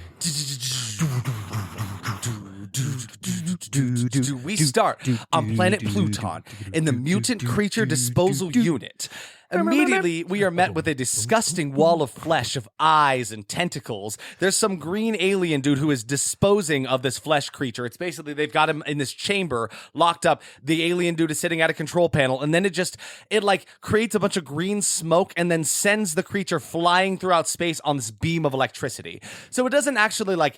We start on planet Pluton in the Mutant Creature Disposal Unit. Immediately, we are met with a disgusting wall of flesh of eyes and tentacles. There's some green alien dude who is disposing of this flesh creature. It's basically, they've got him in this chamber, locked up. The alien dude is sitting at a control panel, and then it like creates a bunch of green smoke and then sends the creature flying throughout space on this beam of electricity. So it doesn't actually like...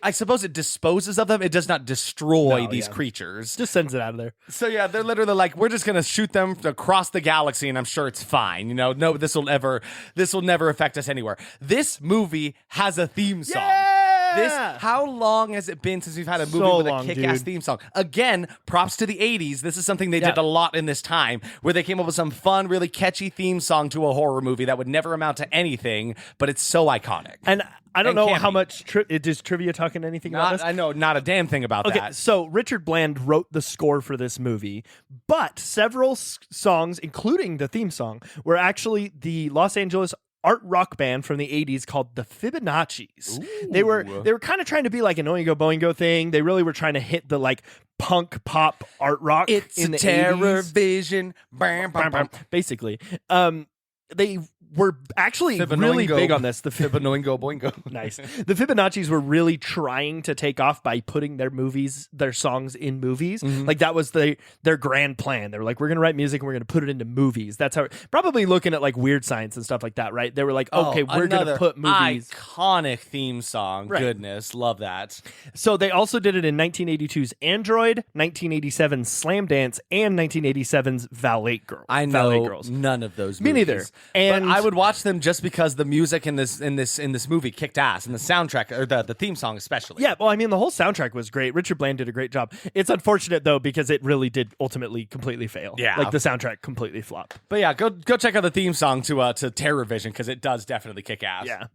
I suppose it disposes of them. It does not destroy these creatures. Just sends it out of there. So yeah, they're literally like, we're just gonna shoot them across the galaxy, and I'm sure it's fine. You know, no, this will never affect us anywhere. This movie has a theme song. How long has it been since we've had a movie with a kick-ass theme song? Again, props to the 80s. This is something they did a lot in this time, where they came up with some fun, really catchy theme song to a horror movie that would never amount to anything, but it's so iconic. And I don't know campy. how much is trivia talking anything about this. I know not a damn thing about Okay, that. so Richard Bland wrote the score for this movie, but several songs, including the theme song, were actually the Los Angeles art rock band from the 80s called the Fibonaccis. They were kind of trying to be like an Oingo Boingo thing. They really were trying to hit the like punk pop art rock It's in a the Terrorvision. 80s. Basically. They were actually really big on this. The Fibonacci boingo. Nice. The Fibonaccis were really trying to take off by putting their songs in movies. Like that was their grand plan. They were like, we're going to write music and we're going to put it into movies. That's how, probably looking at like Weird Science and stuff like that, right? They were like, okay, we're going to put movies. Iconic theme song. Right. Goodness. Love that. So they also did it in 1982's Android, 1987's Slam Dance, and 1987's Valet Girl. I know none of those movies. Me neither. And but I would watch them just because the music in this movie kicked ass, and the soundtrack or the theme song especially. Yeah, well, I mean, the whole soundtrack was great. Richard Bland did a great job. It's unfortunate though because it really did ultimately completely fail. Yeah, like the soundtrack completely flopped. But yeah, go check out the theme song to Terrorvision, because it does definitely kick ass. Yeah.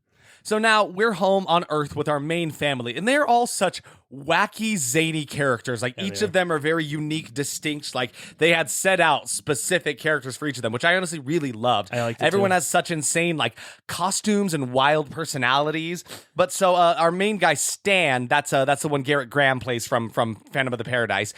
So now we're home on Earth with our main family, and they're all such wacky, zany characters. Like each of them are very unique, distinct. Like they had set out specific characters for each of them, which I honestly really loved. I liked it Everyone too. has such insane like costumes and wild personalities. But so our main guy Stan, that's the one Garrett Graham plays from Phantom of the Paradise.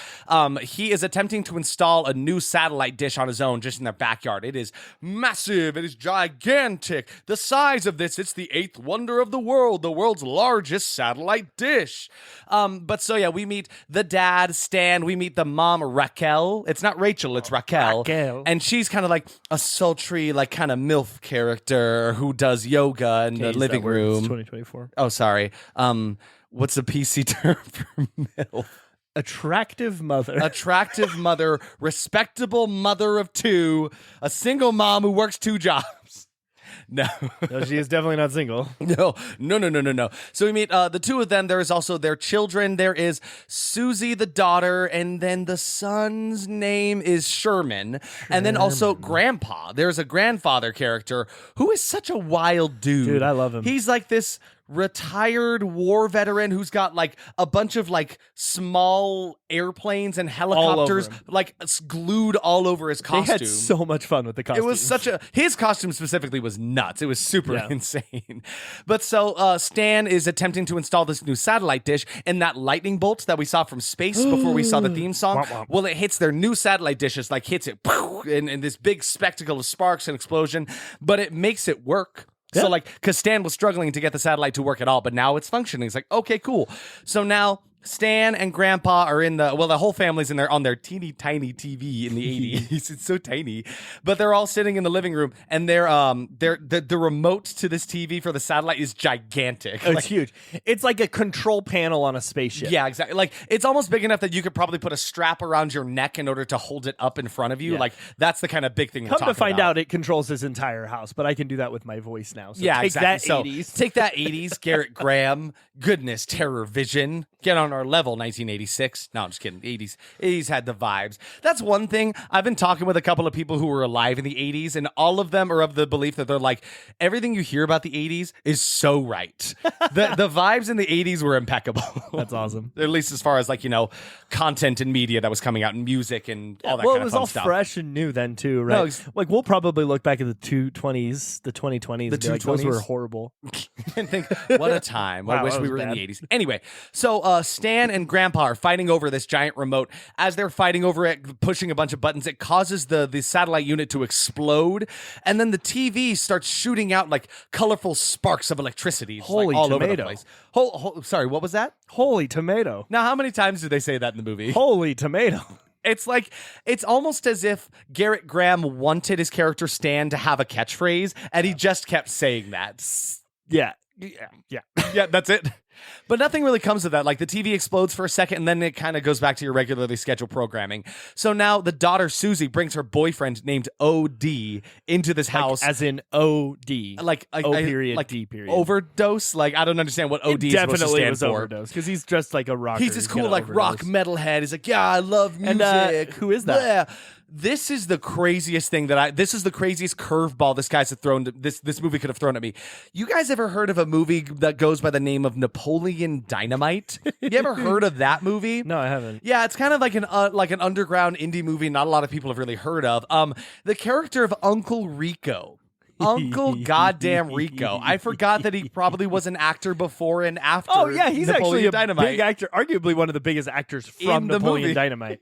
He is attempting to install a new satellite dish on his own just in their backyard. It is massive. It is gigantic. The size of this, it's the 8th wonder of the world's largest satellite dish. But so yeah, we meet the dad, Stan. We meet the mom, Raquel. It's not Rachel, it's Raquel. And she's kind of like a sultry, like kind of MILF character who does yoga in the living room. 2024. Oh, sorry. What's the PC term for MILF? Attractive mother. Attractive mother, respectable mother of 2, a single mom who works 2 jobs. No. No, she is definitely not single. No. So we meet the 2 of them. There is also their children. There is Susie, the daughter, and then the son's name is Sherman. And then also Grandpa. There's a grandfather character who is such a wild dude. Dude, I love him. He's like this retired war veteran who's got like a bunch of like small airplanes and helicopters like glued all over his costume. They had so much fun with the costume. It was his costume specifically was nuts. It was super insane. But so Stan is attempting to install this new satellite dish, and that lightning bolt that we saw from space before we saw the theme song, well, it hits their new satellite dish. It's like hits it and this big spectacle of sparks and explosion, but it makes it work. So like, because Stan was struggling to get the satellite to work at all, but now it's functioning. It's like, okay, cool. So now Stan and Grandpa are the whole family's in there on their teeny tiny TV in the 80s. It's so tiny, but they're all sitting in the living room, and the remote to this TV for the satellite is gigantic. It's huge. It's like a control panel on a spaceship. Yeah, exactly. Like it's almost big enough that you could probably put a strap around your neck in order to hold it up in front of you. Yeah. Like that's the kind of big thing. Come we're to talking find about. out, it controls his entire house, but I can do that with my voice now. So Yeah, take exactly. that 80s. So take that 80s, Garrett Graham, goodness, Terrorvision, get on our level, 1986. No, I'm just kidding. 80s had the vibes. That's one thing. I've been talking with a couple of people who were alive in the 80s, and all of them are of the belief that they're like, everything you hear about the 80s is so right. The vibes in the 80s were impeccable. That's awesome. At least as far as like, content and media that was coming out and music and all that Well, kind it of was fun all stuff. fresh and new then too, right? Like we'll probably look back at the 2020s, and be like, those 220s? were horrible. And think, what a time. I Wow, wish that we was were bad. in the 80s. Anyway, so Stan and Grandpa are fighting over this giant remote. As they're fighting over it, pushing a bunch of buttons, it causes the satellite unit to explode. And then the TV starts shooting out like colorful sparks of electricity just, Holy like, all over the tomato. place. Sorry, what was that? Holy tomato. Now, how many times did they say that in the movie? Holy tomato. It's like, it's almost as if Garrett Graham wanted his character Stan to have a catchphrase, and he just kept saying that. Yeah. Yeah, that's it. But nothing really comes of that. Like the TV explodes for a second, and then it kind of goes back to your regularly scheduled programming. So now the daughter Susie brings her boyfriend named OD into this house, As in OD. like O period, like D period. overdose. Like I don't understand what OD is supposed to Definitely stand was for. overdose because he's dressed like a rocker. He's this cool gonna like rock overdose. metalhead. He's like, yeah, I love music. And, who is that? Yeah. This is the craziest thing this is the craziest curveball this movie could have thrown at me. You guys ever heard of a movie that goes by the name of Napoleon Dynamite? You ever heard of that movie? No, I haven't. Yeah, it's kind of like an underground indie movie not a lot of people have really heard of. The character of Uncle Rico. Uncle goddamn Rico. I forgot that he probably was an actor before and after. Oh yeah, he's Napoleon actually a Dynamite. big actor, arguably one of the biggest actors from In the Napoleon movie. Dynamite.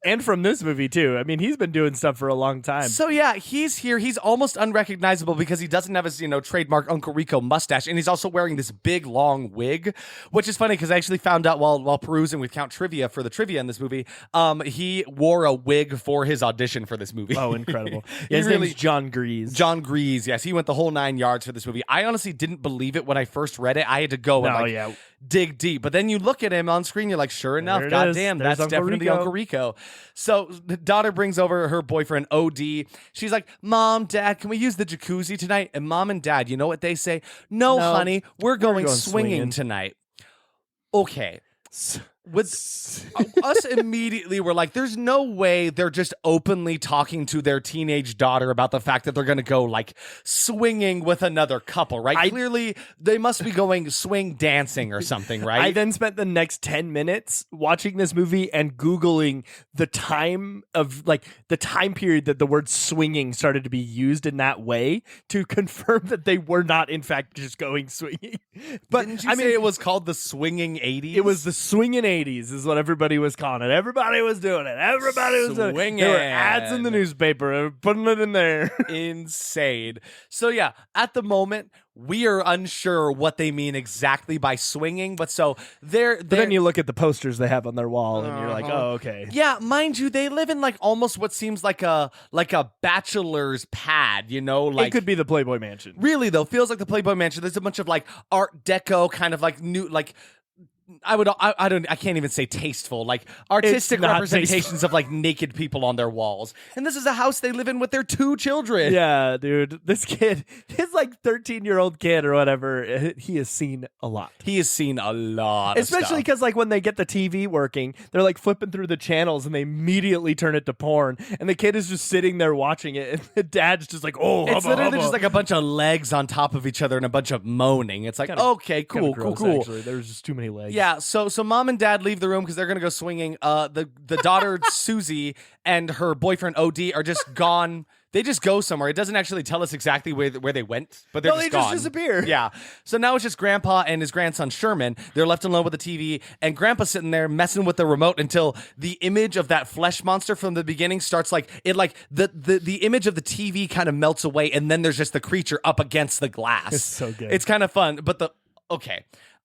And from this movie too. I mean, he's been doing stuff for a long time. So yeah, he's here. He's almost unrecognizable because he doesn't have his, trademark Uncle Rico mustache, and he's also wearing this big long wig, which is funny because I actually found out while perusing with Count Trivia for the trivia in this movie, he wore a wig for his audition for this movie. Oh, incredible. He His really- name's John Grease. John Grease, yes, he went the whole 9 yards for this movie. I honestly didn't believe it when I first read it. I had to go and dig deep. But then you look at him on screen, you're like, sure enough, There it goddamn, is. There's that's Uncle definitely Rico. Uncle Rico. So the daughter brings over her boyfriend OD. She's like, Mom, Dad, can we use the jacuzzi tonight? And Mom and Dad, you know what they say? No, honey, we're going swinging swinging. tonight. Okay. with us immediately were like, there's no way they're just openly talking to their teenage daughter about the fact that they're going to go like swinging with another couple, right? Clearly, they must be going swing dancing or something, right? I then spent the next 10 minutes watching this movie and Googling the time period that the word swinging started to be used in that way to confirm that they were not, in fact, just going swinging. But Didn't you say it was called the swinging 80s? It was the swinging 80s is what everybody was calling it. Everybody was doing it. Everybody was doing it. There were ads in the newspaper putting it in there. Insane. So yeah, at the moment, we are unsure what they mean exactly by swinging, but so But then you look at the posters they have on their wall and you're like, oh, okay. Yeah, mind you, they live in like almost what seems like a bachelor's pad, you know? Like it could be the Playboy Mansion. really though, feels like the Playboy Mansion. There's a bunch of like Art Deco kind of like new like I can't even say tasteful, like artistic representations of like naked people on their walls. And this is a house they live in with their 2 children. Yeah, dude. This kid, his like 13-year-old kid or whatever, he has seen a lot. He has seen a lot Especially because like when they get the TV working, they're like flipping through the channels and they immediately turn it to porn. And the kid is just sitting there watching it. And the dad's just like, oh, it's literally just like a bunch of legs on top of each other and a bunch of moaning. It's like, okay, cool. Actually, there's just too many legs. Yeah, so mom and dad leave the room because they're gonna go swinging. The daughter Susie and her boyfriend OD are just gone. They just go somewhere. It doesn't actually tell us exactly where they went, but they're just gone. Just disappear. Yeah. So now it's just Grandpa and his grandson Sherman. They're left alone with the TV, and Grandpa's sitting there messing with the remote until the image of that flesh monster from the beginning starts the image of the TV kind of melts away, and then there's just the creature up against the glass. It's so good. It's kind of fun, but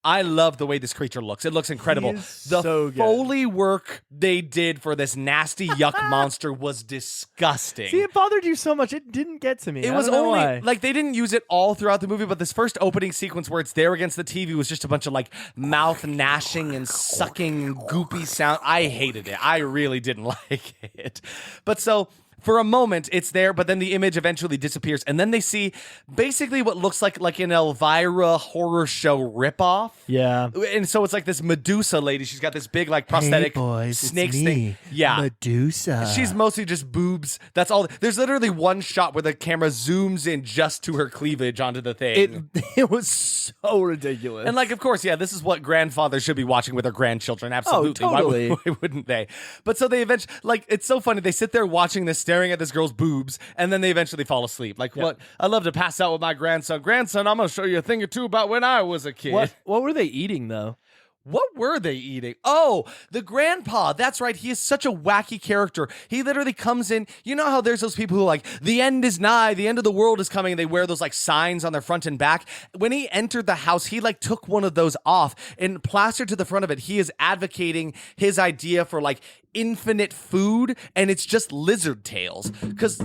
I love the way this creature looks. It looks incredible. The so good. Foley work they did for this nasty yuck monster was disgusting. See, it bothered you so much. It didn't get to me. It I was don't know only why. like they didn't use it all throughout the movie, but this first opening sequence where it's there against the TV was just a bunch of like mouth gnashing and sucking goopy sound. I hated it. I really didn't like it. But so for a moment, it's there, but then the image eventually disappears, and then they see basically what looks like an Elvira horror show ripoff. Yeah. And so it's like this Medusa lady. She's got this big like prosthetic snakes thing. Yeah. Medusa. She's mostly just boobs. That's all. There's literally one shot where the camera zooms in just to her cleavage onto the thing. It was so ridiculous. And like, of course, yeah, this is what grandfathers should be watching with their grandchildren. Absolutely. Totally. Why wouldn't they? But so they eventually, like, it's so funny. They sit there watching this, staring at this girl's boobs, and then they eventually fall asleep. Like, what? I love to pass out with my grandson. Grandson, I'm going to show you a thing or two about when I was a kid. What were they eating, though? What were they eating? Oh, the grandpa. That's right. He is such a wacky character. He literally comes in. You know how there's those people who are like, the end is nigh, the end of the world is coming, and they wear those like signs on their front and back. When he entered the house, he like took one of those off and plastered to the front of it. He is advocating his idea for like infinite food, and it's just lizard tails. Because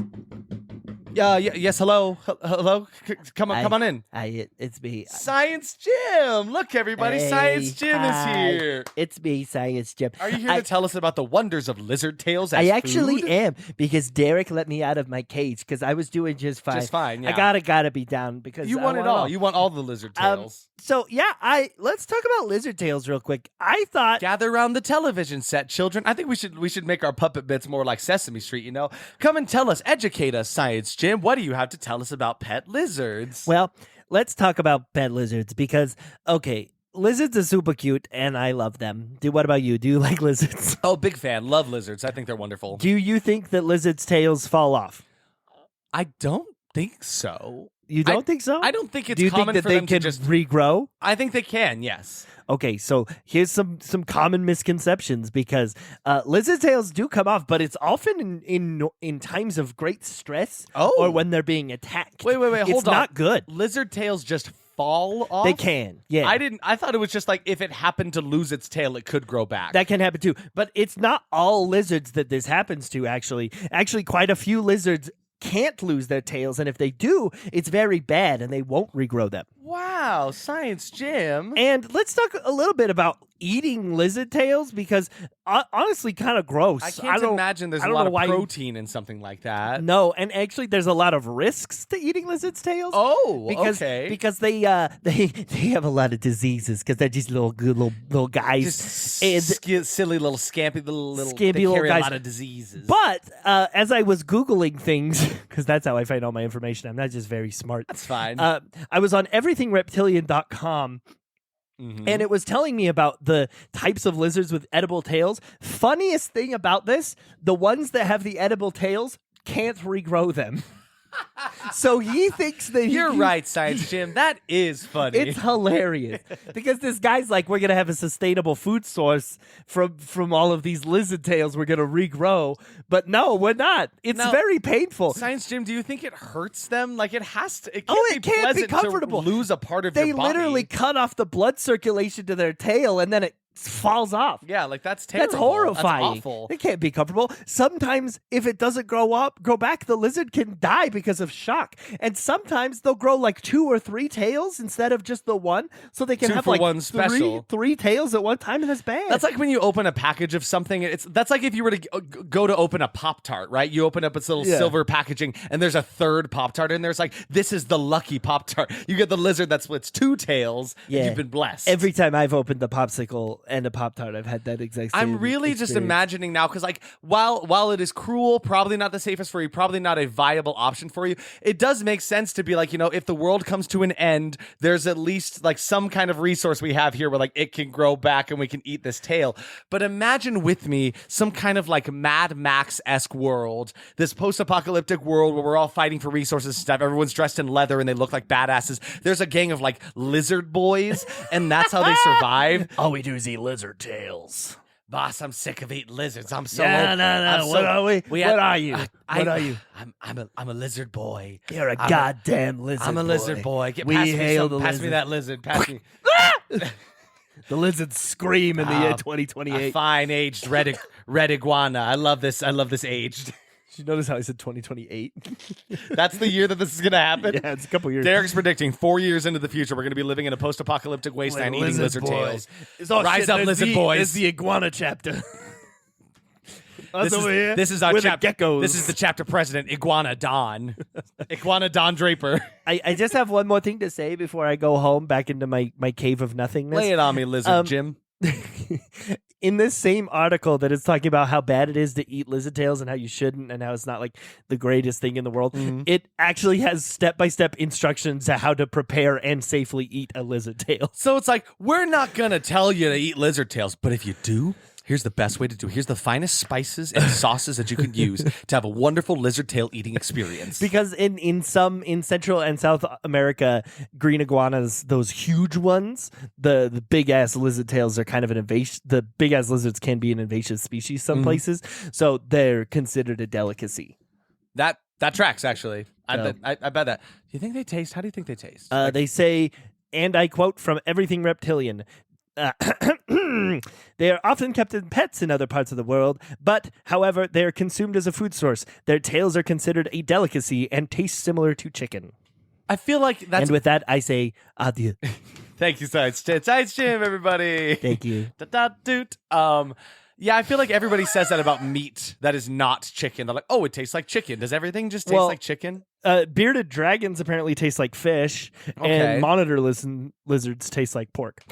yes, hello. Come on in. It's me. Science Jim. Look, everybody. Hey, Science Jim hi. is here. It's me, Science Jim. Are you here to tell us about the wonders of lizard tails as I actually food? am, because Derek let me out of my cage because I was doing just fine. Just fine, yeah. I gotta be down because You I want it all. You want all the lizard tails. So yeah, let's talk about lizard tails real quick. I thought Gather around the television set, children. I think we should make our puppet bits more like Sesame Street, you know? Come and tell us, educate us, Science Jim. What do you have to tell us about pet lizards? Well, let's talk about pet lizards because okay, lizards are super cute and I love them. What about you? Do you like lizards? Oh, big fan. Love lizards. I think they're wonderful. Do you think that lizards' tails fall off? I don't think so. You don't think so? I don't think it's Do you common think that for they them can to just regrow? I think they can, yes. Okay, so here's some common misconceptions because lizard tails do come off, but it's often in times of great stress or when they're being attacked. Wait, hold on. It's not good. Lizard tails just fall off? They can, yeah. I thought it was just like if it happened to lose its tail, it could grow back. That can happen too, but it's not all lizards that this happens to, actually. Actually, quite a few lizards can't lose their tails, and if they do, it's very bad, and they won't regrow them. Wow, Science Jim. And let's talk a little bit about eating lizard tails because honestly, kind of gross. I can't imagine there's a lot of protein in something like that. No, and actually, there's a lot of risks to eating lizard's tails. Because they have a lot of diseases because they're just little guys, silly little scampy little skimpy they little carry guys. a lot of diseases. But as I was Googling things, because that's how I find all my information, I'm not just very smart. That's fine. I was on everythingreptilian.com. Mm-hmm. And it was telling me about the types of lizards with edible tails. Funniest thing about this, the ones that have the edible tails can't regrow them. So he thinks that You're right, Science Jim. That is funny. It's hilarious because this guy's like, we're gonna have a sustainable food source from all of these lizard tails. We're gonna regrow, but no, we're not. It's very painful. Science Jim, do you think it hurts them? Like it has to. It can't be pleasant comfortable. To lose a part of They your body. literally cut off the blood circulation to their tail, and then it falls off. Yeah, like that's terrible. That's horrifying. That's awful. It can't be comfortable. Sometimes if it doesn't grow back, the lizard can die because of shock. And sometimes they'll grow like 2 or 3 tails instead of just the one, so they can 2 have for like one special. three tails at one time, and that's bad. That's like when you open a package of something. That's like if you were to go to open a Pop-Tart, right? You open up its little silver packaging, and there's a third Pop-Tart in there. It's like, this is the lucky Pop-Tart. You get the lizard that splits 2 tails, and you've been blessed. Every time I've opened a popsicle and a Pop-Tart, I've had that exact same I'm really experience. just imagining now, because like while it is cruel, probably not the safest for you, probably not a viable option for you, it does make sense to be like, if the world comes to an end, there's at least like some kind of resource we have here where like it can grow back and we can eat this tail. But imagine with me some kind of like Mad Max-esque world, this post-apocalyptic world where we're all fighting for resources and stuff. Everyone's dressed in leather and they look like badasses. There's a gang of like lizard boys, and that's how they survive. All we do is eat lizard tails. Boss, I'm sick of eating lizards. I'm so No. What are we? What are you? What are you? I'm a lizard boy. You're a goddamn lizard boy. I'm a lizard boy. We hail the pass me lizard. that lizard. Pass me. The lizards scream in the year A 2028. fine aged red iguana. I love this aged. Did you notice how I said 2028? That's the year that this is gonna happen. Yeah, it's a couple years. Derek's predicting 4 years into the future, we're going to be living in a post-apocalyptic wasteland eating lizard tails. Rise up, lizard boys. It's the iguana chapter. This over here. This is our with chapter. the geckos. This is the chapter president, Iguana Don. Iguana Don Draper. I just have one more thing to say before I go home back into my cave of nothingness. Lay it on me, lizard Jim. In this same article that is talking about how bad it is to eat lizard tails and how you shouldn't and how it's not like the greatest thing in the world, it actually has step-by-step instructions to how to prepare and safely eat a lizard tail. So it's like, we're not going to tell you to eat lizard tails, but if you do, here's the best way to do it. Here's the finest spices and sauces that you can use to have a wonderful lizard tail eating experience. Because in Central and South America, green iguanas, those huge ones, the big ass lizard tails are kind of an invasive. The big ass lizards can be an invasive species some places, so they're considered a delicacy. That tracks, actually. I bet that. Do you think they taste? How do you think they taste? They say, and I quote from Everything Reptilian. They are often kept as pets in other parts of the world, but, however, they are consumed as a food source. Their tails are considered a delicacy and taste similar to chicken. I feel like that's... And with that, I say adieu. Thank you, Science Jim. Science Jim, everybody. Thank you. Da-da-doot. Yeah, I feel like everybody says that about meat that is not chicken. They're like, oh, it tastes like chicken. Does everything just taste like chicken? Bearded dragons apparently taste like fish, and monitor lizards taste like pork.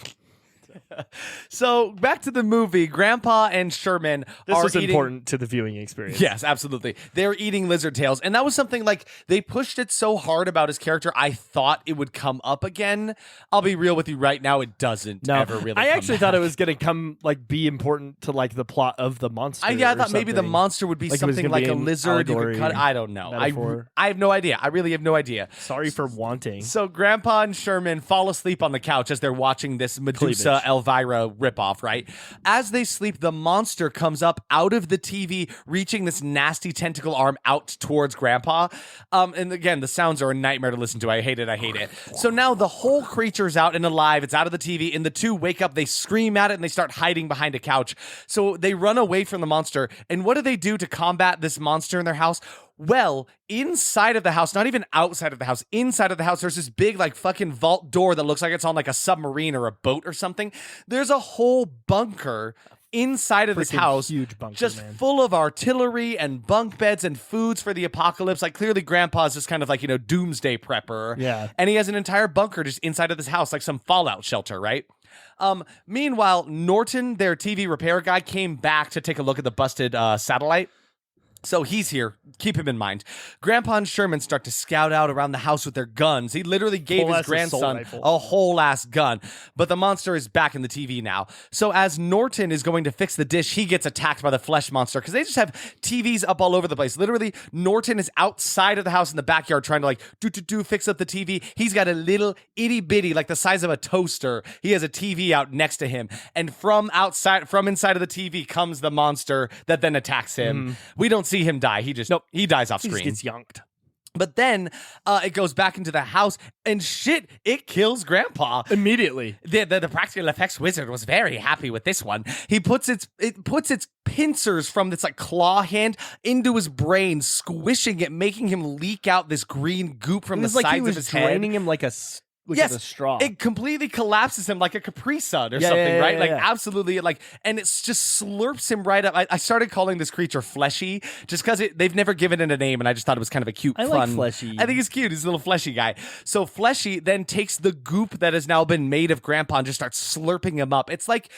So back to the movie, Grandpa and Sherman This are is eating... important to the viewing experience. Yes, absolutely. They're eating lizard tails. And that was something like they pushed it so hard about his character, I thought it would come up again. I'll be real with you right now, it doesn't ever really I come actually back. thought it was going to be important to like the plot of the monster. I thought maybe the monster would be Like it was something gonna like be a an lizard. You could allegory, cut. I don't know. metaphor. I have no idea. I really have no idea. Sorry for wanting. So Grandpa and Sherman fall asleep on the couch as they're watching this Medusa Cleavage. Elvira ripoff, right? As they sleep, the monster comes up out of the TV, reaching this nasty tentacle arm out towards Grandpa. And again, the sounds are a nightmare to listen to. I hate it. So now the whole creature's out and alive. It's out of the TV, and the two wake up. They scream at it, and they start hiding behind a couch. So they run away from the monster. And what do they do to combat this monster in their house? Well, inside of the house, not even outside of the house, inside of the house, there's this big like fucking vault door that looks like it's on like a submarine or a boat or something. There's a whole bunker inside of this Freaking house, huge bunker, just man. full of artillery and bunk beds and foods for the apocalypse. Like clearly Grandpa's just kind of like, doomsday prepper. Yeah. And he has an entire bunker just inside of this house, like some fallout shelter, right? Meanwhile, Norton, their TV repair guy, came back to take a look at the busted satellite. So he's here. Keep him in mind. Grandpa and Sherman start to scout out around the house with their guns. He literally gave Full-ass his grandson assault rifle. a whole ass gun. But the monster is back in the TV now. So as Norton is going to fix the dish, he gets attacked by the flesh monster because they just have TVs up all over the place. Literally, Norton is outside of the house in the backyard trying to like fix up the TV. He's got a little itty bitty, like the size of a toaster. He has a TV out next to him. And from inside of the TV comes the monster that then attacks him. We don't see him die. He dies off He screen. just gets yonked. But then it goes back into the house and shit, it kills Grandpa. Immediately. The practical effects wizard was very happy with this one. He puts its pincers from this like claw hand into his brain, squishing it, making him leak out this green goop from the It's like sides he was of his head. draining him like a Yes, straw. it completely collapses him like a Capri Sun or Yeah, something, yeah, right? yeah, Like yeah. absolutely, like, and it just slurps him right up. I started calling this creature Fleshy just because they've never given it a name, and I just thought it was kind of a cute, I fun. like Fleshy. I think he's cute. He's a little fleshy guy. So Fleshy then takes the goop that has now been made of Grandpa and just starts slurping him up. It's like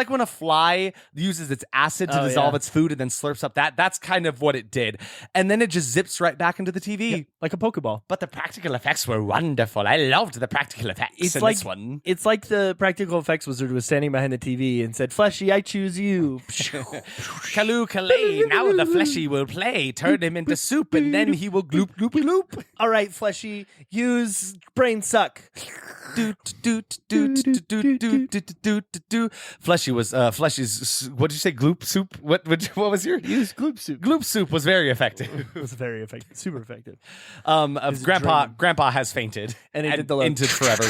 when a fly uses its acid to dissolve its food and then slurps up that. That's kind of what it did, and then it just zips right back into the TV. like a Poké Ball. But the practical effects were wonderful. I loved the practical effects in this one. It's like the practical effects wizard was standing behind the TV and said, "Fleshy, I choose you." Kaloo Kalay, now the Fleshy will play. Turn him into soup, and then he will gloop, gloop, gloop. All right, Fleshy, use brain suck. Fleshy was Fleshy's. What did you say? Gloop soup. What was your? Use gloop soup. Gloop soup was very effective. It was very effective, super effective. Grandpa has fainted And he did the little into forever.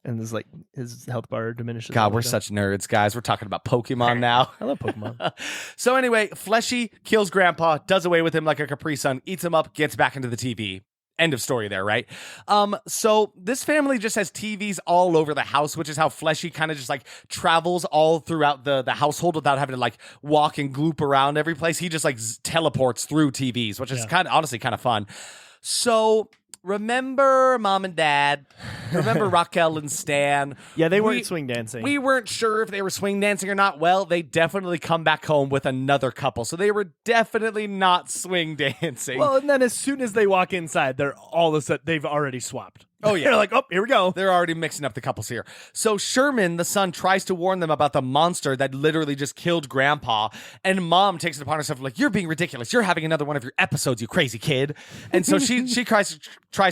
And there's like his health bar diminishes. God, we're such nerds, guys. We're talking about Pokemon now. I love Pokemon. So anyway, Fleshy kills Grandpa, does away with him like a Capri Sun, eats him up, gets back into the TV. End of story there, right? So this family just has TVs all over the house, which is how Fleshy kind of just like travels all throughout the household without having to like walk and gloop around every place. He just like teleports through TVs, which is honestly kind of fun. So remember Mom and Dad, remember Raquel and Stan. Yeah, they weren't swing dancing. We weren't sure if they were swing dancing or not. Well, they definitely come back home with another couple. So they were definitely not swing dancing. Well, and then as soon as they walk inside, they're all of a sudden they've already swapped. Oh, yeah. They're like, oh, here we go. They're already mixing up the couples here. So Sherman, the son, tries to warn them about the monster that literally just killed Grandpa. And Mom takes it upon herself like, you're being ridiculous. You're having another one of your episodes, you crazy kid. And so she tries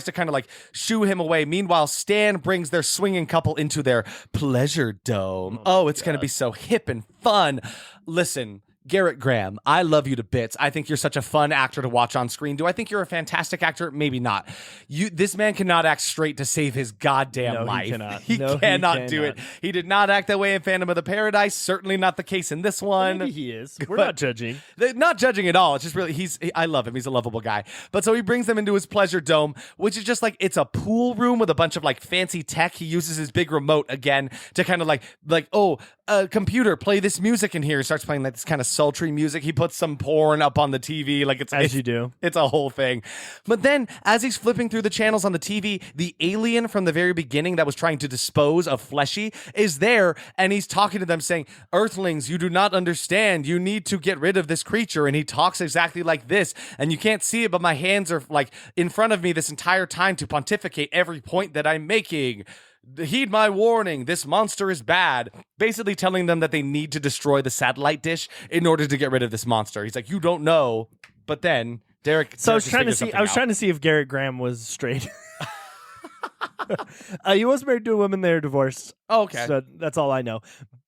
to kind of like shoo him away. Meanwhile, Stan brings their swinging couple into their pleasure dome. Oh, it's going to be so hip and fun. Listen, Garrett Graham, I love you to bits. I think you're such a fun actor to watch on screen. Do I think you're a fantastic actor? Maybe not. This man cannot act straight to save his goddamn life. He cannot. He No, he cannot do it. cannot. He did not act that way in Phantom of the Paradise. Certainly not the case in this one. Maybe he is. We're not judging. They're not judging at all. It's just really I love him. He's a lovable guy. But so he brings them into his pleasure dome, which is just like it's a pool room with a bunch of like fancy tech. He uses his big remote again to kind of like computer, play this music in here. He starts playing like this kind of sultry music. He puts some porn up on the TV, like it's you do. It's a whole thing. But then as he's flipping through the channels on the TV, the alien from the very beginning that was trying to dispose of Fleshy is there, and he's talking to them saying, "Earthlings, you do not understand. You need to get rid of this creature." And he talks exactly like this, and you can't see it, but my hands are like in front of me this entire time to pontificate every point that I'm making. Heed my warning, this monster is bad. Basically telling them that they need to destroy the satellite dish in order to get rid of this monster. He's like, you don't know. But then Derek. So I was Derek just figures trying to something see if Garrett Graham was straight. He was married to a woman. They're divorced. out. Okay. So that's all I know.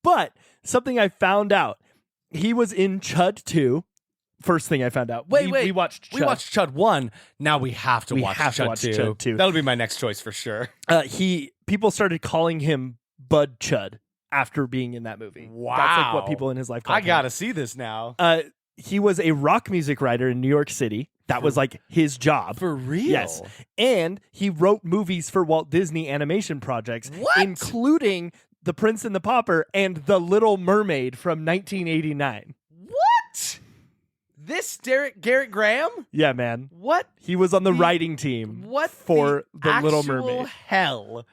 But something I found out, he was in Chud 2. First thing I found out. Wait. We watched Chud. We watched Chud 1. Now we have to watch Chud 2. 2. That'll be my next choice for sure. People started calling him Bud Chud after being in that movie. Wow. That's like what people in his life call I him. gotta see this now. he was a rock music writer in New York City. That was like his job. For real? Yes. And he wrote movies for Walt Disney animation projects, What? including The Prince and the Pauper and The Little Mermaid from 1989. What? This Garrett Graham? Yeah, man. What? He was on the writing team What for the The Little actual Mermaid. hell?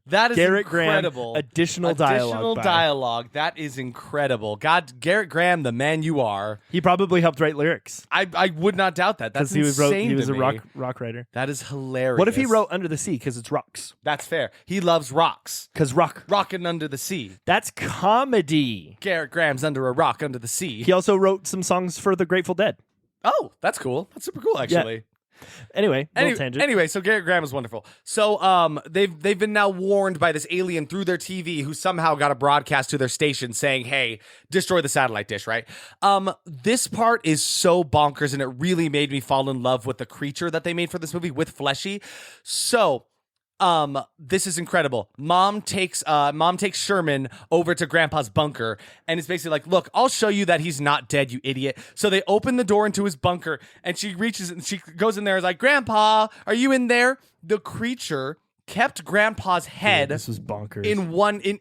That is Garrett incredible. Graham, additional dialogue. dialogue. That is incredible. God, Garrett Graham, the man you are. He probably helped write lyrics I would not doubt that. That's because insane. he was to a me. rock writer. That is hilarious. What if he wrote Under the Sea because it's rocks? That's fair. He loves rocks. Because rock. Rocking under the sea. That's comedy. Garrett Graham's under a rock under the sea. He also wrote some songs for the Grateful Dead. Oh, that's cool. That's super cool, actually. Anyway, little tangent. Anyway, so Garrett Graham is wonderful. So they've been now warned by this alien through their TV who somehow got a broadcast to their station saying, "Hey, destroy the satellite dish," right? This part is so bonkers, and it really made me fall in love with the creature that they made for this movie with Fleshy. So this is incredible. Mom takes Sherman over to Grandpa's bunker and it's basically like, look, I'll show you that he's not dead, you idiot. So they open the door into his bunker and she reaches and she goes in there and is like, Grandpa, are you in there? The creature kept Grandpa's head This was bonkers.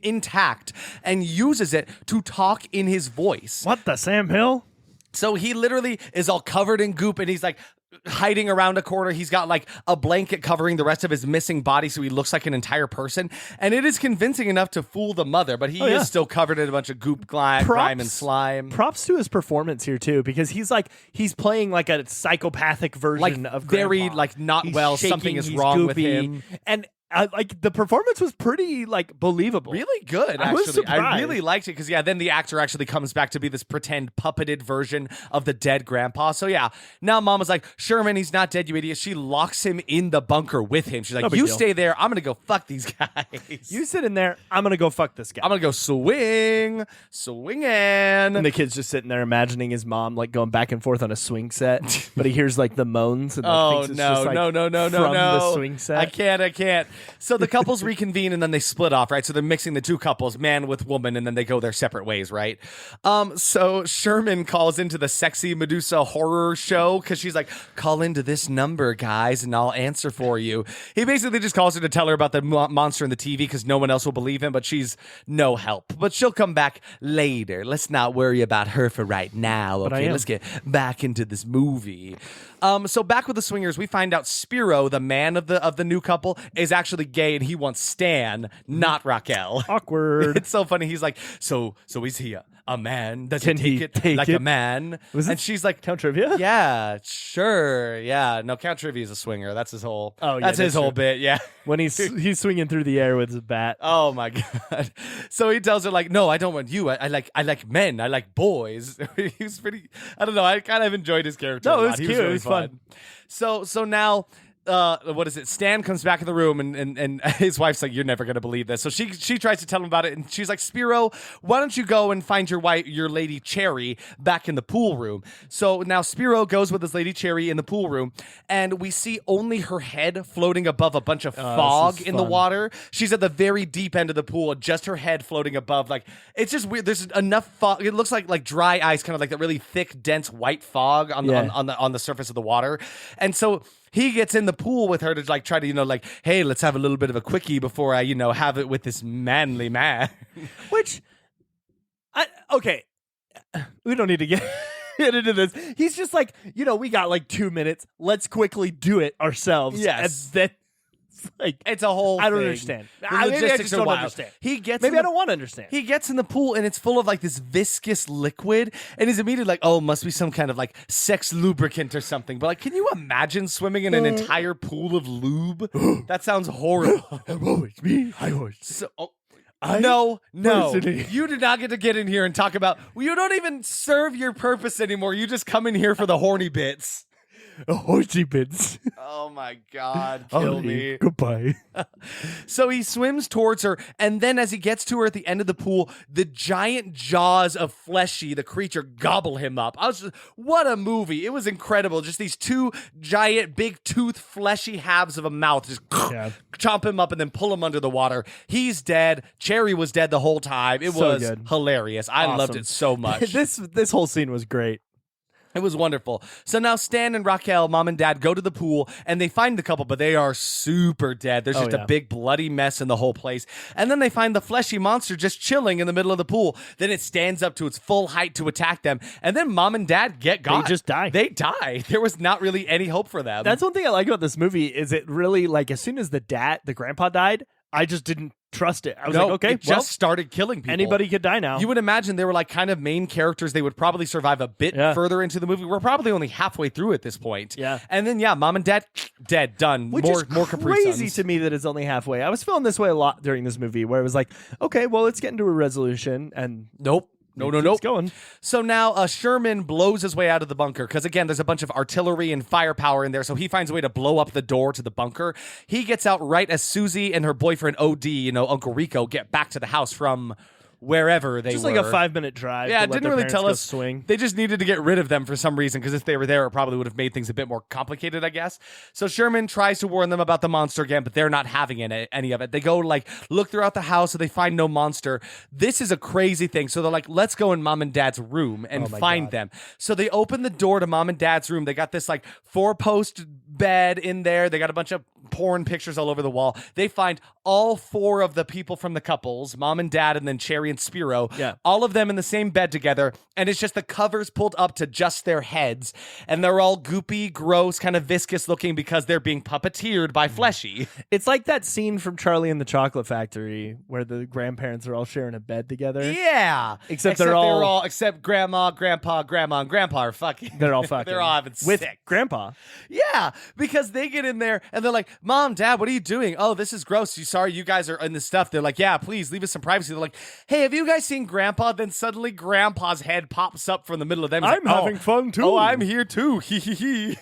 intact and uses it to talk in his voice. What the Sam Hill? So he literally is all covered in goop and he's like hiding around a corner. He's got like a blanket covering the rest of his missing body so he looks like an entire person. And it is convincing enough to fool the mother, but he is still covered in a bunch of goop, grime, and slime. Props to his performance here too, because he's playing like a psychopathic version of very Grandpa. like not He's well. shaking, Something is he's wrong with goopy, him. and like the performance was pretty like believable. Really good, I was actually. I surprised. really liked it because, then the actor actually comes back to be this pretend puppeted version of the dead grandpa. So, now Mom was like, Sherman, he's not dead, you idiot. She locks him in the bunker with him. She's like, No big you deal. stay there. I'm going to go fuck these guys. You sit in there. I'm gonna go fuck this guy. I'm going to go swinging. And the kid's just sitting there imagining his mom like going back and forth on a swing set, but he hears like the moans and like, thinks it's just, like, no, from the swing set. I can't. So the couples reconvene and then they split off, right? So they're mixing the two couples, man with woman, and then they go their separate ways, right? So Sherman calls into the sexy Medusa horror show because she's like, call into this number, guys, and I'll answer for you. He basically just calls her to tell her about the monster in the TV because no one else will believe him, but she's no help. But she'll come back later. Let's not worry about her for right now. But I Okay, am. let's get back into this movie. So back with the swingers, we find out Spiro, the man of the new couple, is actually gay and he wants Stan, not Raquel. Awkward. It's so funny. He's like, so is he a man? Does Can he he take it take like it? a man? Was and it she's like, Count Trivia? yeah, sure, yeah. No, Count Trivia is a swinger. That's his whole. Oh, yeah, that's his that's whole true. bit. Yeah. When he's swinging through the air with his bat. Oh my god! So he tells her like, "No, I don't want you. I like men. I like boys." He's pretty. I don't know. I kind of enjoyed his character. No, a it lot. was He cute. really It was fun. So now. What is it? Stan comes back in the room and his wife's like, you're never gonna believe this. So she tries to tell him about it and she's like, Spiro, why don't you go and find your lady Cherry back in the pool room? So now Spiro goes with his lady Cherry in the pool room and we see only her head floating above a bunch of fog this is in the fun. water. She's at the very deep end of the pool, just her head floating above. Like it's just weird. There's enough fog. It looks like dry ice, kind of like that really thick, dense white fog on the surface of the water. And so he gets in the pool with her to like try to, hey, let's have a little bit of a quickie before I, have it with this manly man. Which, okay, we don't need to get into this. He's just like, we got like 2 minutes. Let's quickly do it ourselves. Yes. And then it's like, It's a whole I don't thing. understand. The Maybe I logistics just are don't wild. understand. He gets Maybe in I the- don't want to understand. He gets in the pool and it's full of like this viscous liquid and he's immediately like, oh, must be some kind of like sex lubricant or something. But like, can you imagine swimming in an entire pool of lube? That sounds horrible. Oh, it's me. I was. So, no, personally- you did not get in here and talk about. Well, you don't even serve your purpose anymore. You just come in here for the horny bits. Horsey bits. Oh my God, kill me. Goodbye. So he swims towards her, and then as he gets to her at the end of the pool, the giant jaws of Fleshy, the creature, gobble him up. What a movie. It was incredible. Just these two giant, big tooth, fleshy halves of a mouth just chomp him up and then pull him under the water. He's dead. Cherry was dead the whole time. It So was good. hilarious. I loved Awesome. it so much. This whole scene was great. It was wonderful. So now Stan and Raquel, mom and dad, go to the pool and they find the couple, but they are super dead. There's just a big bloody mess in the whole place. And then they find the fleshy monster just chilling in the middle of the pool. Then it stands up to its full height to attack them. And then mom and dad get got. They just die. They die. There was not really any hope for them. That's one thing I like about this movie is it really, like, as soon as the grandpa died, I just didn't trust it. I was like, okay, it just started killing people. anybody could die now. You would imagine they were like kind of main characters. They would probably survive a bit further into the movie. We're probably only halfway through at this point. Yeah. And then, mom and dad, dead, done. Which more is Capri crazy Suns. to me that it's only halfway. I was feeling this way a lot during this movie where it was like, okay, well, let's get into a resolution. And Nope. it keeps going. So now Sherman blows his way out of the bunker because, again, there's a bunch of artillery and firepower in there. So he finds a way to blow up the door to the bunker. He gets out right as Susie and her boyfriend, OD, Uncle Rico, get back to the house from wherever they Just were. like a 5-minute drive. Yeah, to it let didn't their really parents tell go us. Swing. They just needed to get rid of them for some reason because if they were there, it probably would have made things a bit more complicated, I guess. So Sherman tries to warn them about the monster again, but they're not having any of it. They go look throughout the house, so they find no monster. This is a crazy thing. So they're like, let's go in mom and dad's room and find them. So they open the door to mom and dad's room. They got this 4-post bed in there. They got a bunch of porn pictures all over the wall. They find all 4 of the people from the couples, mom and dad, and then Cherry and Spiro. Yeah. All of them in the same bed together. And it's just the covers pulled up to just their heads. And they're all goopy, gross, kind of viscous looking because they're being puppeteered by Fleshy. It's like that scene from Charlie and the Chocolate Factory where the grandparents are all sharing a bed together. Yeah. Except they're all except grandma, grandpa, and grandpa are fucking. They're all fucking. They're all having with sex. grandpa. Yeah, because they get in there and they're like, Mom, Dad, what are you doing? Oh, this is gross. Sorry you guys are in this stuff. They're like, yeah, please leave us some privacy. They're like, hey, have you guys seen Grandpa? Then suddenly Grandpa's head pops up from the middle of them. He's I'm like, having fun too. Oh, I'm here too. Hee hee hee.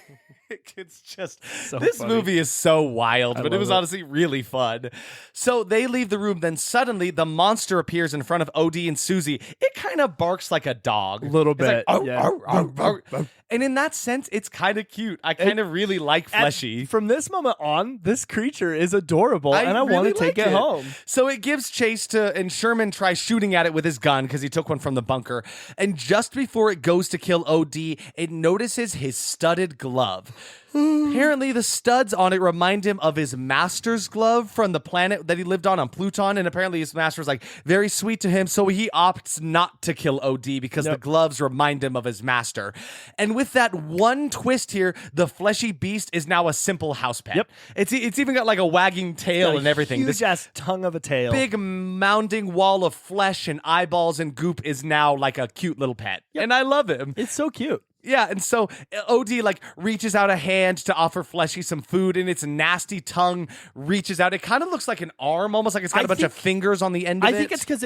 It's just this funny. movie is so wild, but it love was it. honestly really fun. So they leave the room. Then suddenly the monster appears in front of OD and Susie. It kind of barks like a dog, A little It's like, bit, "Arr, yeah. arr, arr, arr." And in that sense, it's kind of cute. I kind of really like Fleshy. From this moment on, this creature is adorable, and I really want to take like it home. So it gives chase to, and Sherman tries shooting at it with his gun because he took one from the bunker. And just before it goes to kill OD, it notices his studded glove. Apparently, the studs on it remind him of his master's glove from the planet that he lived on Pluton. And apparently, his master was very sweet to him. So he opts not to kill OD because the gloves remind him of his master. And with that one twist here, the fleshy beast is now a simple house pet. Yep. It's even got a wagging tail and everything. Huge ass tongue of a tail. Big mounding wall of flesh and eyeballs and goop is now like a cute little pet. And I love him. It's so cute. Yeah, and so OD reaches out a hand to offer Fleshy some food, and its nasty tongue reaches out. It kind of looks like an arm, almost like it's got a bunch of fingers on the end of it. I think it's because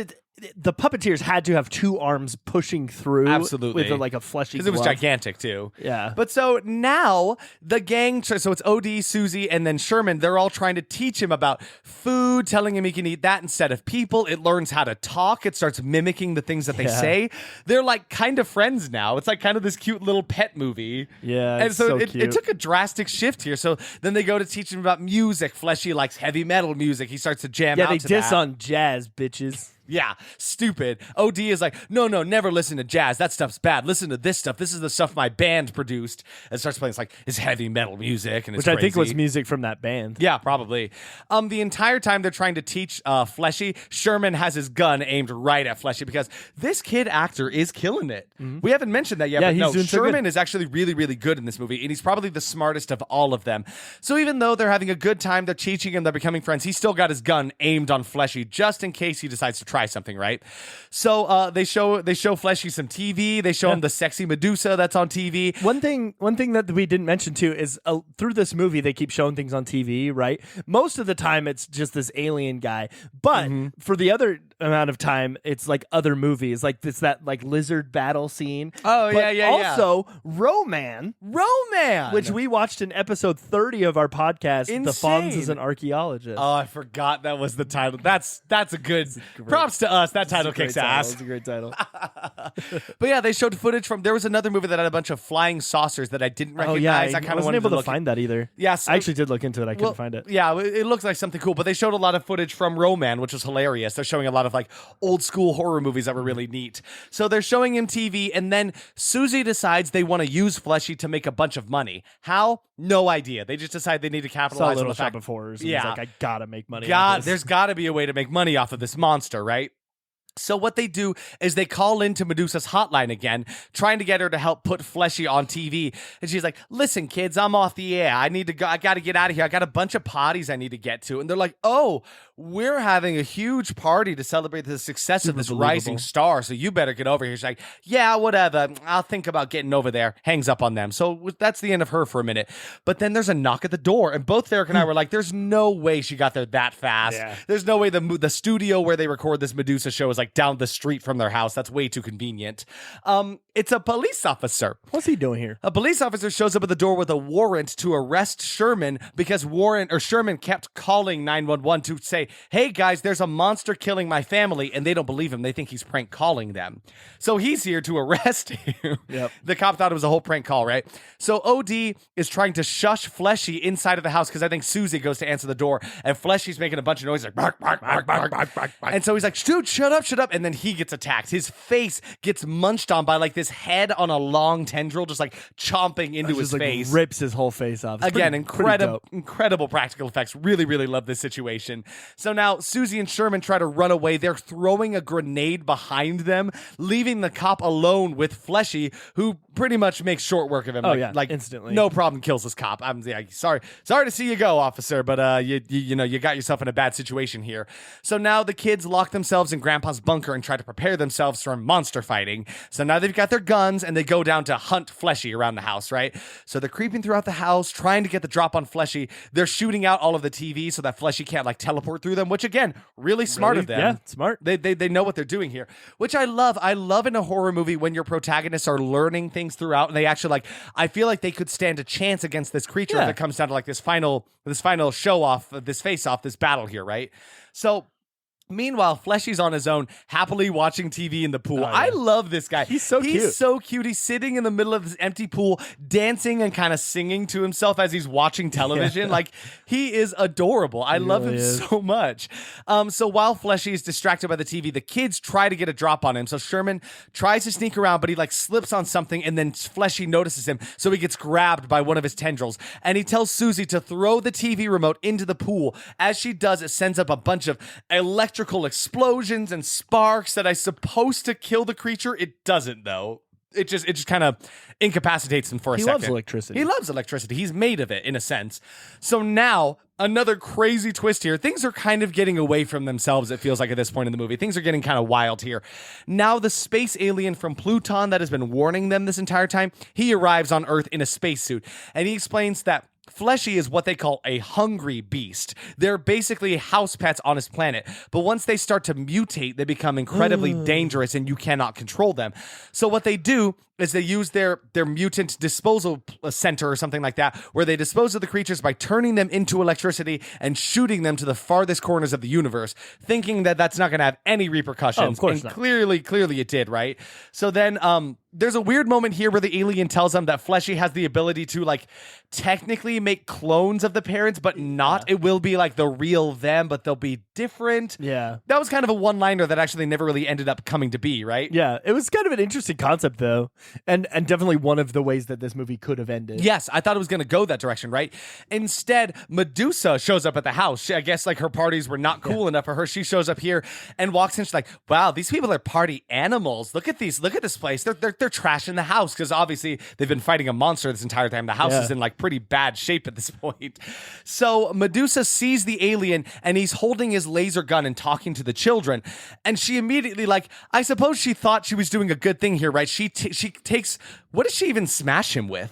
the puppeteers had to have 2 arms pushing through. Absolutely. With a fleshy because it was glove. gigantic too. Yeah. But so now the gang, so it's OD, Susie, and then Sherman. They're all trying to teach him about food, telling him he can eat that instead of people. It learns how to talk. It starts mimicking the things that they say. They're kind of friends now. It's kind of this cute little pet movie. Yeah, and it's so so it cute. took a drastic shift here. So then they go to teach him about music. Fleshy likes heavy metal music. He starts to jam out they to diss that. on jazz, bitches. Yeah, stupid. OD is like, no, never listen to jazz. That stuff's bad. Listen to this stuff. This is the stuff my band produced. And starts playing. It's heavy metal music, and it's Which I think was crazy. music from that band. Yeah, probably. The entire time they're trying to teach Fleshy, Sherman has his gun aimed right at Fleshy because this kid actor is killing it. We haven't mentioned that yet, Yeah, but he's no, doing so good. Sherman is actually really, really good in this movie, and he's probably the smartest of all of them. So even though they're having a good time, they're teaching him, they're becoming friends, he's still got his gun aimed on Fleshy just in case he decides to try something, right? So they show Fleshy some TV. They show him the sexy Medusa that's on TV. One thing that we didn't mention too is through this movie they keep showing things on TV, right? Most of the time it's just this alien guy, but for the other amount of time it's other movies, it's that lizard battle scene. Oh, But yeah. Also, Roman, Roman, which we watched in episode 30 of our podcast. The Fonz is Insane. an archaeologist. Oh, I forgot that was the title. That's a good, great props to us. That title It's a great kicks title. ass. It's a great title. But yeah, they showed footage from. There was another movie that had a bunch of flying saucers that I didn't recognize. Oh yeah, I I kind of wasn't wanted able to look find that either. Yes, I actually did look into it. I couldn't find it. Yeah, it looks like something cool. But they showed a lot of footage from Roman, which was hilarious. They're showing a lot of like old school horror movies that were really neat. So they're showing him TV, and then Susie decides they want to use Fleshy to make a bunch of money. How? No idea. They just decide they need to Saw capitalize on Little the Shop fact. of Horrors. And Yeah. was like, I gotta make money. on this. There's got to be a way to make money off of this monster, right? So what they do is they call into Medusa's hotline again, trying to get her to help put Fleshy on TV. And she's like, listen, kids, I'm off the air. I need to go. I got to get out of here. I got a bunch of parties I need to get to. And they're like, oh, we're having a huge party to celebrate the success of this rising star. So you better get over here. She's like, yeah, whatever. I'll think about getting over there. Hangs up on them. So that's the end of her for a minute. But then there's a knock at the door. And both Derek and I were like, there's no way she got there that fast. Yeah. There's no way the studio where they record this Medusa show is like down the street from their house. That's way too convenient. It's a police officer. What's he doing here? A police officer shows up at the door with a warrant to arrest Sherman because Sherman kept calling 911 to say, hey guys, there's a monster killing my family, and they don't believe him. They think he's prank calling them. So he's here to arrest him. Yep. The cop thought it was a whole prank call, right? So OD is trying to shush Fleshy inside of the house because I think Susie goes to answer the door, and Fleshy's making a bunch of noise like bark, bark, bark, bark, bark, bark. And so he's like, dude, shut up. And then he gets attacked. His face gets munched on by like this head on a long tendril, just like chomping into his Just, like, face. rips his whole face off. It's Again, pretty dope. incredible practical effects. Really, really love this situation. So now Susie and Sherman try to run away. They're throwing a grenade behind them, leaving the cop alone with Fleshy, who pretty much makes short work of him. Oh, like instantly. no problem, kills this cop. I'm sorry to see you go, officer, but you got yourself in a bad situation here. So now the kids lock themselves in Grandpa's bunker and try to prepare themselves for monster fighting. So now they've got their guns and they go down to hunt Fleshy around the house, right? So they're creeping throughout the house, trying to get the drop on Fleshy. They're shooting out all of the TV so that Fleshy can't like teleport through them, which again, really smart of them. Yeah, smart. They know what they're doing here, which I love. I love in a horror movie when your protagonists are learning things throughout and they actually like, I feel like they could stand a chance against this creature if it comes down to like this final show off, this face off, this battle here, right? So meanwhile, Fleshy's on his own, happily watching TV in the pool. I love this guy. He's so cute. He's so cute. He's sitting in the middle of this empty pool, dancing and kind of singing to himself as he's watching television. Like, he is adorable. I love him so much. So while Fleshy is distracted by the TV, the kids try to get a drop on him. So Sherman tries to sneak around, but he like slips on something, and then Fleshy notices him. So he gets grabbed by one of his tendrils, and he tells Susie to throw the TV remote into the pool. As she does, it sends up a bunch of electrical explosions and sparks that are supposed to kill the creature. It doesn't, though. It just kind of incapacitates him for a second. He loves electricity. He loves electricity. He's made of it, in a sense. So now, another crazy twist here. Things are kind of getting away from themselves, it feels like, at this point in the movie. Things are getting kind of wild here. Now, the space alien from Pluton that has been warning them this entire time, he arrives on Earth in a spacesuit. And he explains that Fleshy is what they call a hungry beast. They're basically house pets on his planet. But once they start to mutate, they become incredibly dangerous and you cannot control them. So what they do is they use their mutant disposal center or something like that, where they dispose of the creatures by turning them into electricity and shooting them to the farthest corners of the universe, thinking that that's not going to have any repercussions. Oh, of course and not. Clearly it did, right? So then there's a weird moment here where the alien tells them that Fleshy has the ability to like technically make clones of the parents, but not. It will be like the real them, but they'll be different. Yeah. That was kind of a one-liner that actually never really ended up coming to be, right? Yeah, it was kind of an interesting concept, though, and definitely one of the ways that this movie could have ended. Yes, I thought it was going to go that direction, right? Instead, Medusa shows up at the house. I guess like her parties were not cool enough for her. She shows up here and walks in. She's like, "Wow, these people are party animals. Look at these. Look at this place. They're trashing the house because obviously they've been fighting a monster this entire time. The house is in like pretty bad shape at this point." So Medusa sees the alien and he's holding his laser gun and talking to the children, and she immediately like, I suppose she thought she was doing a good thing here, right? She takes, what does she even smash him with?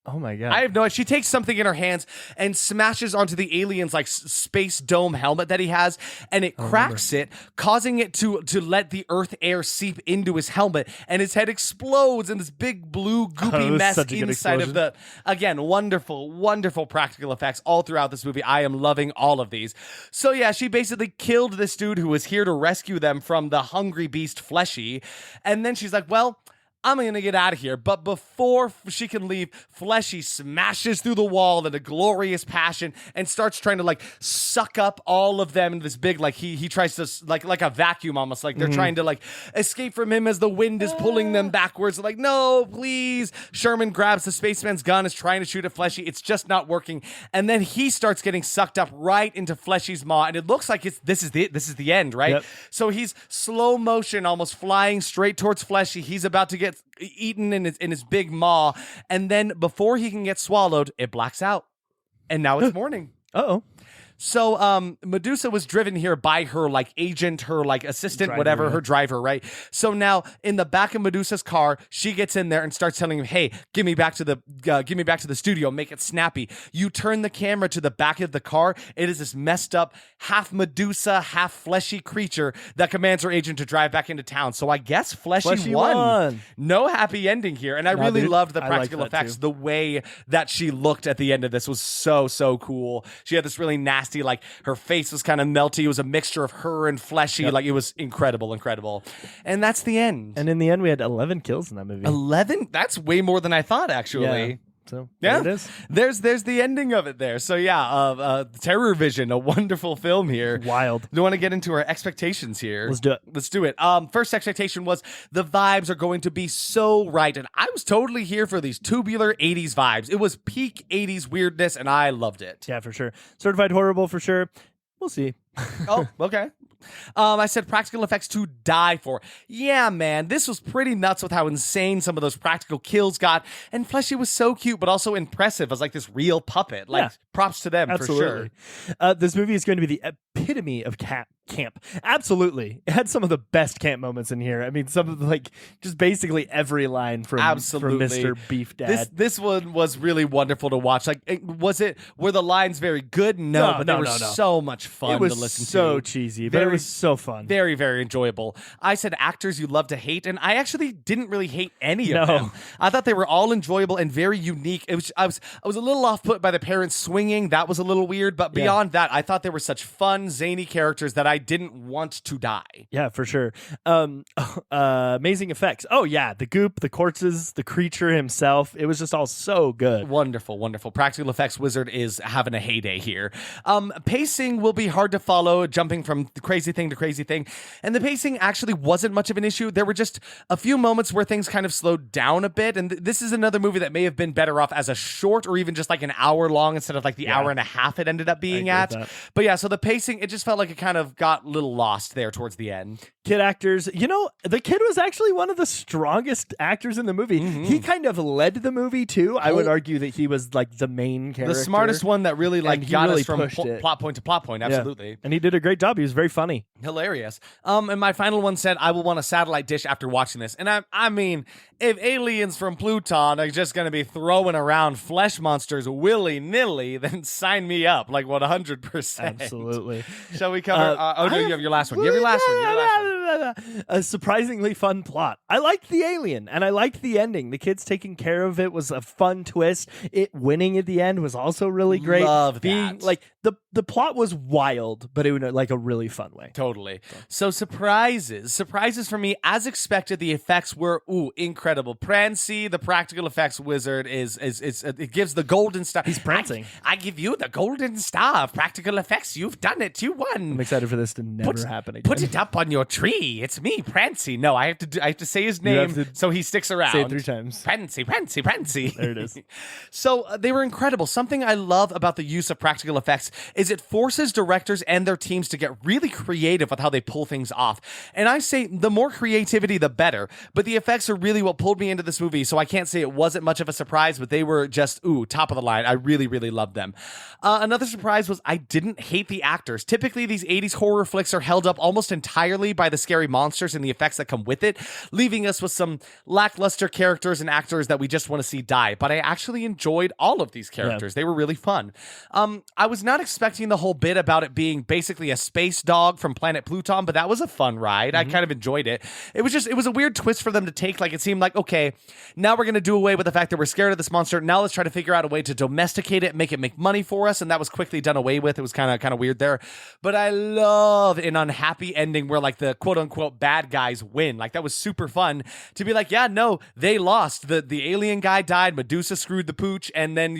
Oh my god. I have no idea. She takes something in her hands and smashes onto the alien's like space dome helmet that he has, and it cracks it, causing it to let the Earth air seep into his helmet, and his head explodes in this big blue goopy mess such a good inside of the. Again, wonderful, wonderful practical effects all throughout this movie. I am loving all of these. So yeah, she basically killed this dude who was here to rescue them from the hungry beast Fleshy, and then she's like, well, I'm going to get out of here. But before she can leave, Fleshy smashes through the wall in a glorious passion and starts trying to like suck up all of them in this big, like he tries to like a vacuum almost, like they're trying to like escape from him as the wind is pulling them backwards. Like, no, please. Sherman grabs the spaceman's gun, is trying to shoot at Fleshy. It's just not working. And then he starts getting sucked up right into Fleshy's maw. And it looks like this is the end, right? Yep. So he's slow motion, almost flying straight towards Fleshy. He's about to get eaten in his big maw, and then before he can get swallowed, it blacks out, and now it's morning. Uh-oh. So Medusa was driven here by her like agent, her like assistant, Driver, whatever, yeah. her driver, right? So now in the back of Medusa's car, she gets in there and starts telling him, "Hey, give me back to the studio, make it snappy." You turn the camera to the back of the car. It is this messed up half Medusa, half fleshy creature that commands her agent to drive back into town. So I guess Fleshy won. No happy ending here, and I really dude, loved the I like practical that effects. too. The way that she looked at the end of this was so cool. She had this really nasty, like her face was kind of melty. It was a mixture of her and Fleshy. Like it was incredible. And that's the end. And in the end, we had 11 kills in that movie. 11? That's way more than I thought, actually. Yeah. So Yeah, there it is. There's the ending of it there. So yeah, Terrorvision, a wonderful film here. Wild. Do you want to get into our expectations here? Let's do it. Let's do it. First expectation was the vibes are going to be so right, and I was totally here for these tubular 80s vibes. It was peak 80s weirdness, and I loved it. Yeah, for sure. Certified horrible for sure. We'll see. Oh, okay. I said practical effects to die for. Yeah, man, this was pretty nuts with how insane some of those practical kills got. And Fleshy was so cute, but also impressive as like this real puppet. Like, Yeah. props to them Absolutely. for sure. This movie is going to be the epitome of camp. Absolutely. It had some of the best camp moments in here. I mean, some of the, like, just basically every line from Absolutely. Mr. Beef Dad. This one was really wonderful to watch. Like, were the lines very good? No, but they were so much fun it was to listen so to. cheesy, but it was so fun. Very, very enjoyable. I said actors you love to hate, and I actually didn't really hate any of No. them. I thought they were all enjoyable and very unique. I was a little off put by the parents swinging. That was a little weird, but beyond that, I thought they were such fun, zany characters that I didn't want to die. Yeah, for sure. Amazing effects. Oh yeah, the goop, the corpses, the creature himself. It was just all so good. Wonderful. Practical effects wizard is having a heyday here. Pacing will be hard to follow, jumping from crazy thing to crazy thing. And the pacing actually wasn't much of an issue. There were just a few moments where things kind of slowed down a bit. And this is another movie that may have been better off as a short or even just like an hour long instead of like the hour and a half it ended up being agree at. with that. But yeah, so the pacing, it just felt like it kind of got a little lost there towards the end. Kid actors, you know, the kid was actually one of the strongest actors in the movie. He kind of led the movie too. I would argue that he was like the main character, The smartest one that really like And he got really us from pushed it. plot point to plot point. Yeah. Absolutely. And he did a great job. He was very funny. Hilarious. And my final one said, I will want a satellite dish after watching this. And I mean, if aliens from Pluton are just going to be throwing around flesh monsters willy-nilly, then sign me up, like 100%. Absolutely. Shall we cover? You have your last one. You have your last one. A surprisingly fun plot. I liked the alien, and I liked the ending. The kids taking care of it was a fun twist. It winning at the end was also really great. Love Being that. like the plot was wild, but it was like a really fun way. Totally. So surprises for me, as expected. The effects were incredible. Prancy, the practical effects wizard, is it gives the golden star. He's prancing. I give you the golden star of practical effects. You've done it. You won. I'm excited for this to never happen again. Put it up on your tree. It's me, Prancy. No, I have to say his name have to so he sticks around. say it 3 times. Prancy. There it is. So they were incredible. Something I love about the use of practical effects is it forces directors and their teams to get really creative creative with how they pull things off. And I say the more creativity, the better. But the effects are really what pulled me into this movie, so I can't say it wasn't much of a surprise, but they were just, top of the line. I really, really loved them. Another surprise was I didn't hate the actors. Typically, these 80s horror flicks are held up almost entirely by the scary monsters and the effects that come with it, leaving us with some lackluster characters and actors that we just want to see die. But I actually enjoyed all of these characters. They were really fun. I was not expecting the whole bit about it being basically a space dog from planet Pluton, but that was a fun ride. I kind of enjoyed it. It was a weird twist for them to take. Like, it seemed like, okay, now we're going to do away with the fact that we're scared of this monster. Now let's try to figure out a way to domesticate it, make it make money for us. And that was quickly done away with. It was kind of weird there. But I love an unhappy ending where like the quote unquote bad guys win. Like, that was super fun to be like, yeah, no, they lost. The alien guy died. Medusa screwed the pooch. And then,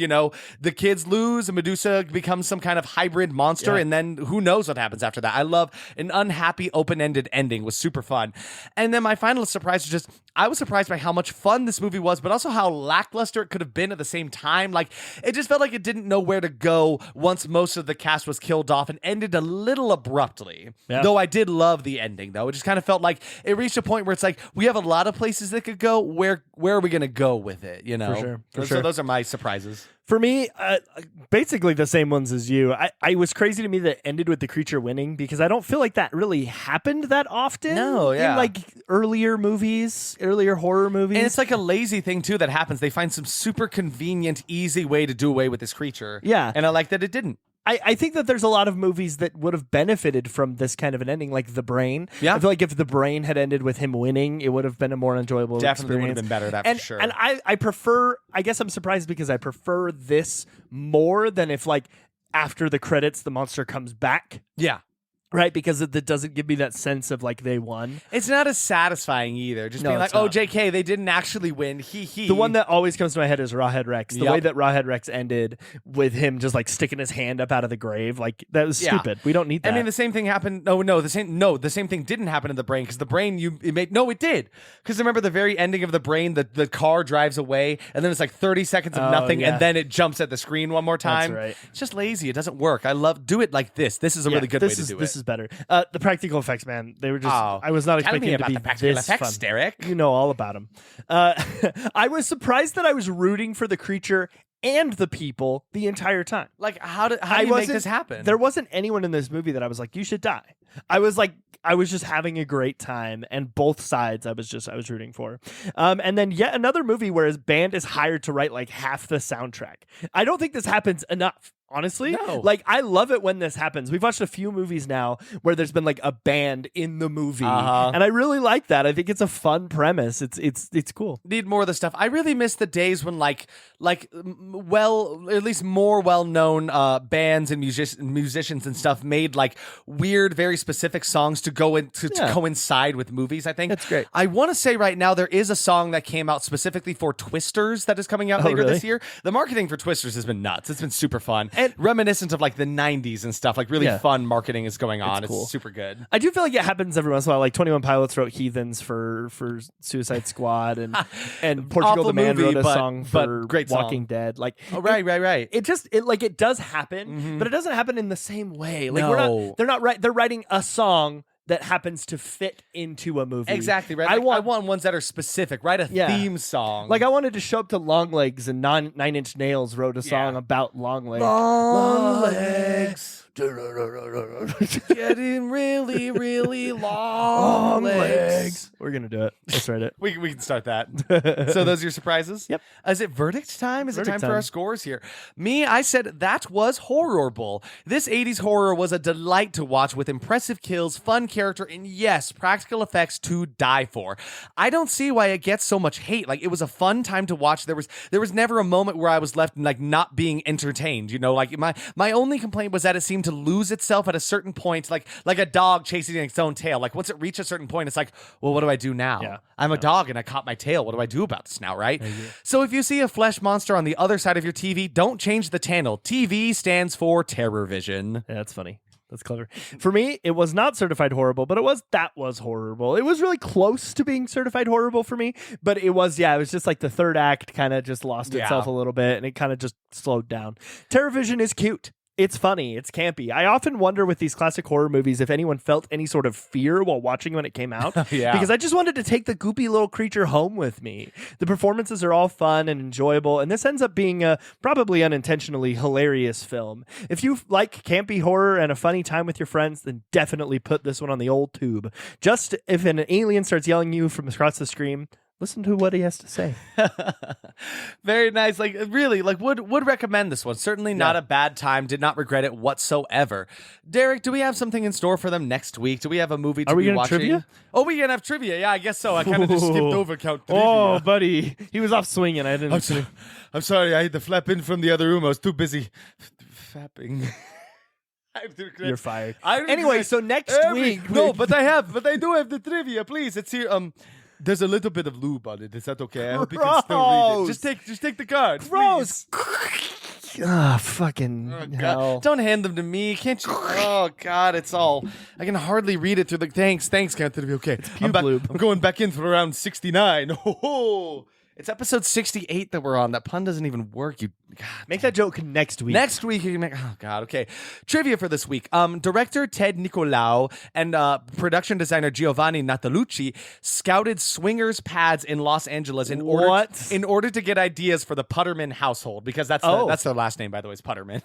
the kids lose and Medusa becomes some kind of hybrid monster. Yeah. And then who knows what happens after that. I love an unhappy open-ended ending. Was super fun. And then my final surprise was just, I was surprised by how much fun this movie was, but also how lackluster it could have been at the same time. Like, it just felt like it didn't know where to go once most of the cast was killed off and ended a little abruptly. Yeah. Though I did love the ending, though. It just kind of felt like it reached a point where it's like, we have a lot of places that could go. Where are we going to go with it, For So sure. those are my surprises. For me, basically the same ones as you. I was crazy to me that it ended with the creature winning because I don't feel like that really happened that often. No, yeah. In like earlier horror movies. And it's like a lazy thing, too, that happens. They find some super convenient, easy way to do away with this creature. Yeah. And I like that it didn't. I think that there's a lot of movies that would have benefited from this kind of an ending, like The Brain. Yeah. I feel like if The Brain had ended with him winning, it would have been a more enjoyable Definitely would experience. have been better, that and, for sure. And I prefer, I guess I'm surprised because I prefer this more than if like after the credits, the monster comes back. Yeah. Right, because it doesn't give me that sense of like they won. It's not as satisfying either. Just No, being like, it's not. JK, they didn't actually win. He. The one that always comes to my head is Rawhead Rex. The Yep. way that Rawhead Rex ended with him just like sticking his hand up out of the grave, like that was Yeah. stupid. We don't need that. I mean, the same thing happened. The same thing didn't happen in The Brain because The Brain, it did. Because remember the very ending of The Brain, the car drives away and then it's like 30 seconds of Oh, nothing yeah. and then it jumps at the screen one more time. right. It's just lazy. It doesn't work. Do it like this. This is a really good way to do This it. is better. The practical effects, man, they were just. Oh. I was not Tell expecting me it to about be the practical this effects, fun. Derek. You know all about them. I was surprised that I was rooting for the creature and the people the entire time. Like, how do you make this happen? There wasn't anyone in this movie that I was like, you should die. I was just having a great time, and both sides I was rooting for. And then yet another movie where his band is hired to write like half the soundtrack. I don't think this happens enough. Honestly, No. like I love it when this happens. We've watched a few movies now where there's been like a band in the movie, and I really like that. I think it's a fun premise. It's cool. Need more of the stuff. I really miss the days when at least more well-known bands and musicians and stuff made like weird, very specific songs to go in to coincide with movies. I think That's great. I want to say right now there is a song that came out specifically for Twisters that is coming out later really? this year. The marketing for Twisters has been nuts. It's been super fun And- reminiscent of like the 90s and stuff. Like really Yeah. fun marketing is going on. It's cool. super good. I do feel like it happens every once in a while. Like 21 Pilots wrote "Heathens" for Suicide Squad, and Portugal Awful the Man movie, wrote a but- song but for great song. Walking Dead. Like, Oh, right. it does happen, but it doesn't happen in the same way. Like No. they're writing a song that happens to fit into a movie. Exactly, right? I Like, want ones that are specific. Write a Yeah. theme song. like I wanted to show up to Long Legs, and Nine Inch Nails wrote a song Yeah. about long legs. Long legs. Getting really, really long legs. We're gonna do it. Let's write it. We can start that. So those are your surprises? Yep. Is it verdict time? Is it Verdict time for our time. scores here? Me, I said that was horrible. This 80s horror was a delight to watch with impressive kills, fun character, and yes, practical effects to die for. I don't see why it gets so much hate. Like, it was a fun time to watch. There was never a moment where I was left like not being entertained. Like my only complaint was that it seemed to lose itself at a certain point, like a dog chasing its own tail. Like once it reached a certain point, it's like, well, what do I do now? Yeah. I'm a dog and I caught my tail. What do I do about this now, right? So if you see a flesh monster on the other side of your TV, don't change the channel. TV stands for Terrorvision. Yeah, that's funny. That's clever. For me, it was not certified horrible, but that was horrible. It was really close to being certified horrible for me, but it was just like the third act kind of just lost itself a little bit, and it kind of just slowed down. Terrorvision is cute. It's funny. It's campy. I often wonder with these classic horror movies if anyone felt any sort of fear while watching when it came out. Yeah. Because I just wanted to take the goopy little creature home with me. The performances are all fun and enjoyable, and this ends up being a probably unintentionally hilarious film. If you like campy horror and a funny time with your friends, then definitely put this one on the old tube. Just if an alien starts yelling at you from across the screen, listen to what he has to say. Very nice. Like really, like would recommend this one. Certainly not a bad time. Did not regret it whatsoever. Derek, do we have something in store for them next week? Do we have a movie to Are we be gonna watching? trivia? Oh, we gonna have trivia. Yeah, I guess so. I kind of just skipped over count trivia. Oh, buddy. He was off swinging. I didn't. I'm sorry. I had to flap in from the other room. I was too busy fapping. You're fired. I Anyway, regret so next week. No, but I do have the trivia. Please, it's here. There's a little bit of lube on it. Is that okay? I hope you can still read it. Just take the card. Gross. Please. Ah, fucking hell. Don't hand them to me. Can't you? Oh God, it's all. I can hardly read it through the. Thanks, Count to be okay. I'm lube. I'm going back in for around 69. Oh, it's episode 68 that we're on. That pun doesn't even work. You God. Make that joke next week. Next week, you can make. Oh God. Okay. Trivia for this week. Director Ted Nicolau and production designer Giovanni Natalucci scouted swingers pads in Los Angeles in order to get ideas for the Putterman household, because that's their last name, by the way, is Putterman.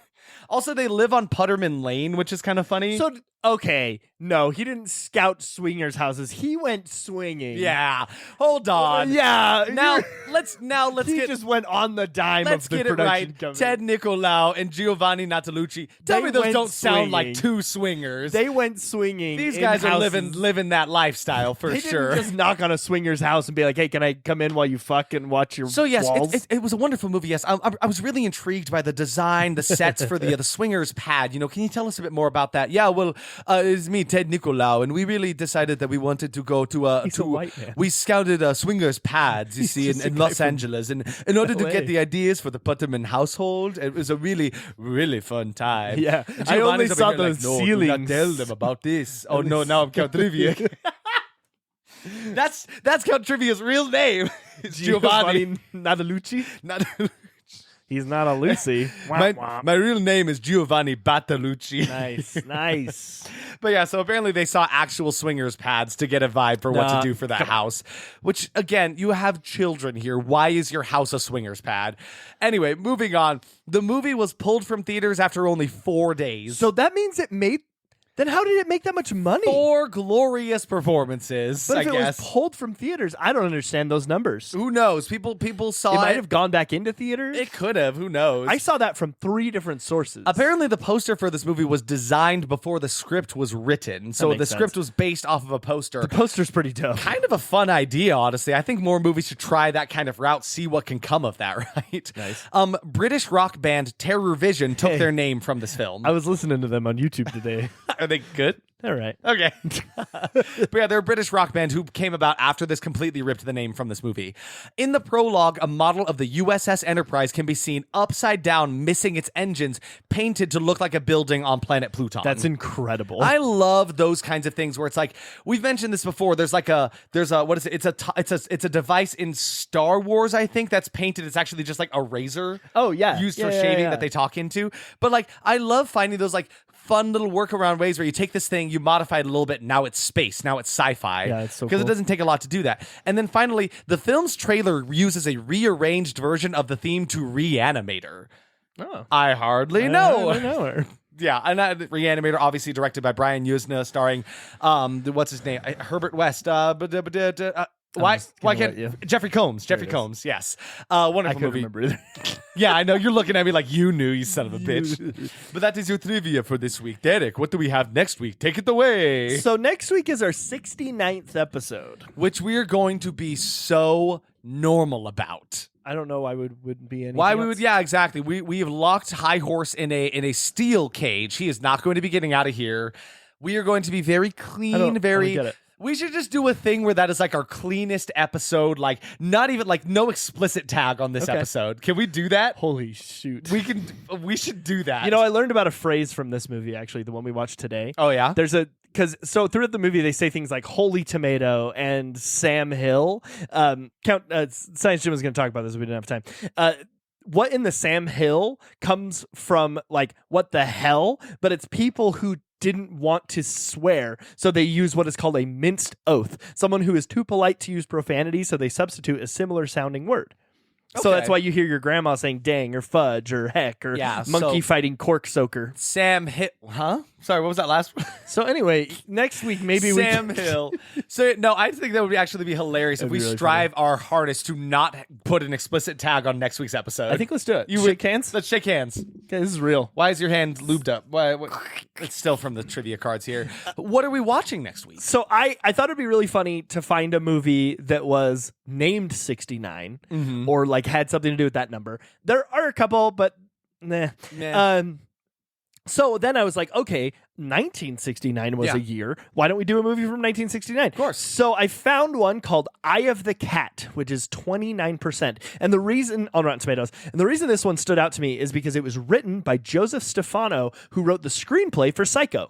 Also, they live on Putterman Lane, which is kind of funny. So okay, no, he didn't scout swingers' houses. He went swinging. Yeah. Hold on. Yeah. Now let's He get. just went on the dime Let's of the get it production right. company. Ted Nicolau and Giovanni Natalucci. Tell They me those went don't sound like swinging. two swingers. They went swinging. These in guys are houses. living that lifestyle for They sure. didn't just knock on a swinger's house and be like, "Hey, can I come in while you fuck and watch your So yes, walls?" it was a wonderful movie. Yes, I was really intrigued by the design, the sets for the swingers pad. You know, can you tell us a bit more about that? Yeah, well, it's me, Ted Nicolau, and we really decided that we wanted to go to He's a white man. We scouted swingers pads, you see, in Los Angeles, and in order to get the ideas for the Putterman household, it was a really, really fun time. Yeah. And I only Giovanni's over saw here like, the no, do not ceilings." tell them about this. Oh no, now I'm Count Trivia. That's Count Trivia's real name. It's Giovanni. Natalucci. Not- He's not a Lucy. my real name is Giovanni Battalucci. Nice. But yeah, so apparently they saw actual swingers pads to get a vibe for what to do for that house. Which, again, you have children here. Why is your house a swingers pad? Anyway, moving on. The movie was pulled from theaters after only 4 days. So that means it made. Then how did it make that much money? 4 glorious performances, But if I it guess. was pulled from theaters, I don't understand those numbers. Who knows? People saw It it. might have gone back into theaters. It could have. Who knows? I saw that from 3 different sources. Apparently, the poster for this movie was designed before the script was written. So makes the script sense. was based off of a poster. The poster's pretty dope. Kind of a fun idea, honestly. I think more movies should try that kind of route, see what can come of that, right? Nice. British rock band Terrorvision took their name from this film. I was listening to them on YouTube today. Are they good? All right. Okay. But yeah, they're a British rock band who came about after this completely ripped the name from this movie. In the prologue, a model of the USS Enterprise can be seen upside down, missing its engines, painted to look like a building on planet Pluton. That's incredible. I love those kinds of things where it's like, we've mentioned this before. There's a what is it? It's a device in Star Wars, I think, that's painted. It's actually just like a razor. Oh, yeah. Used Yeah, for yeah, shaving yeah. that they talk into. But like, I love finding those like fun little workaround ways where you take this thing, you modify it a little bit, now it's space, now it's sci-fi. Yeah, it's so because cool. it doesn't take a lot to do that. And then finally, the film's trailer uses a rearranged version of the theme to Reanimator. Oh. I hardly know. I don't know her. Yeah, and Reanimator, obviously directed by Brian Usna, starring what's his name, Herbert West. Why just gonna can't let you. Jeffrey Combs? Jeffrey it is. Combs, yes, I wonderful couldn't movie. remember either. Yeah, I know you're looking at me like you knew, you son of a bitch. But that is your trivia for this week, Derek. What do we have next week? Take it away. So next week is our 69th episode. Which we are going to be so normal about. I don't know why wouldn't be anything Why we else. would? Yeah, exactly. We have locked High Horse in a steel cage. He is not going to be getting out of here. We are going to be very clean, I don't very. get it. We should just do a thing where that is like our cleanest episode, like not even like no explicit tag on this Okay. episode. Can we do that? Holy shoot. We should do that. You know, I learned about a phrase from this movie, actually, the one we watched today. Oh yeah. So throughout the movie, they say things like "Holy Tomato" and "Sam Hill." Science Jim was going to talk about this, but we didn't have time. what in the Sam Hill comes from like what the hell, but it's people who didn't want to swear, so they use what is called a minced oath. Someone who is too polite to use profanity, so they substitute a similar sounding word. So Okay. that's why you hear your grandma saying dang or fudge or heck or Yeah, monkey so- fighting cork soaker. Sam Hill, huh? Sorry, what was that last one? So anyway, next week maybe Sam we Hill. So no, I think that would actually be hilarious if That'd we be really strive our hardest to not put an explicit tag on next week's episode. I think let's do it. You Shake would- hands? Let's shake hands. Okay, this is real. Why is your hand lubed up? Why? It's still from the trivia cards here. What are we watching next week? So I thought it'd be really funny to find a movie that was named 69 or like had something to do with that number. There are a couple, but nah. Nah. So then I was like, okay, 1969 was Yeah. a year. Why don't we do a movie from 1969? Of course. So I found one called Eye of the Cat, which is 29%. And the reason on Rotten Tomatoes, and the reason this one stood out to me is because it was written by Joseph Stefano, who wrote the screenplay for Psycho.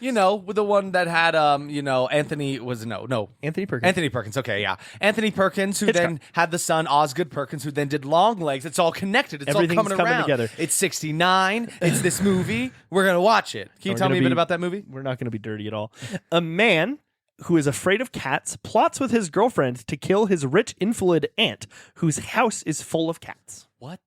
You know, with the one that had Anthony was no. Anthony Perkins. Anthony Perkins, okay, yeah. Anthony Perkins, who then had the son Osgood Perkins, who then did Long Legs. It's all connected. It's Everything's all coming coming around. together. It's 69. It's this movie. We're going to watch it. Can you We're tell me a gonna bit be- about that movie? We're not going to be dirty at all. A man who is afraid of cats plots with his girlfriend to kill his rich invalid aunt, whose house is full of cats. What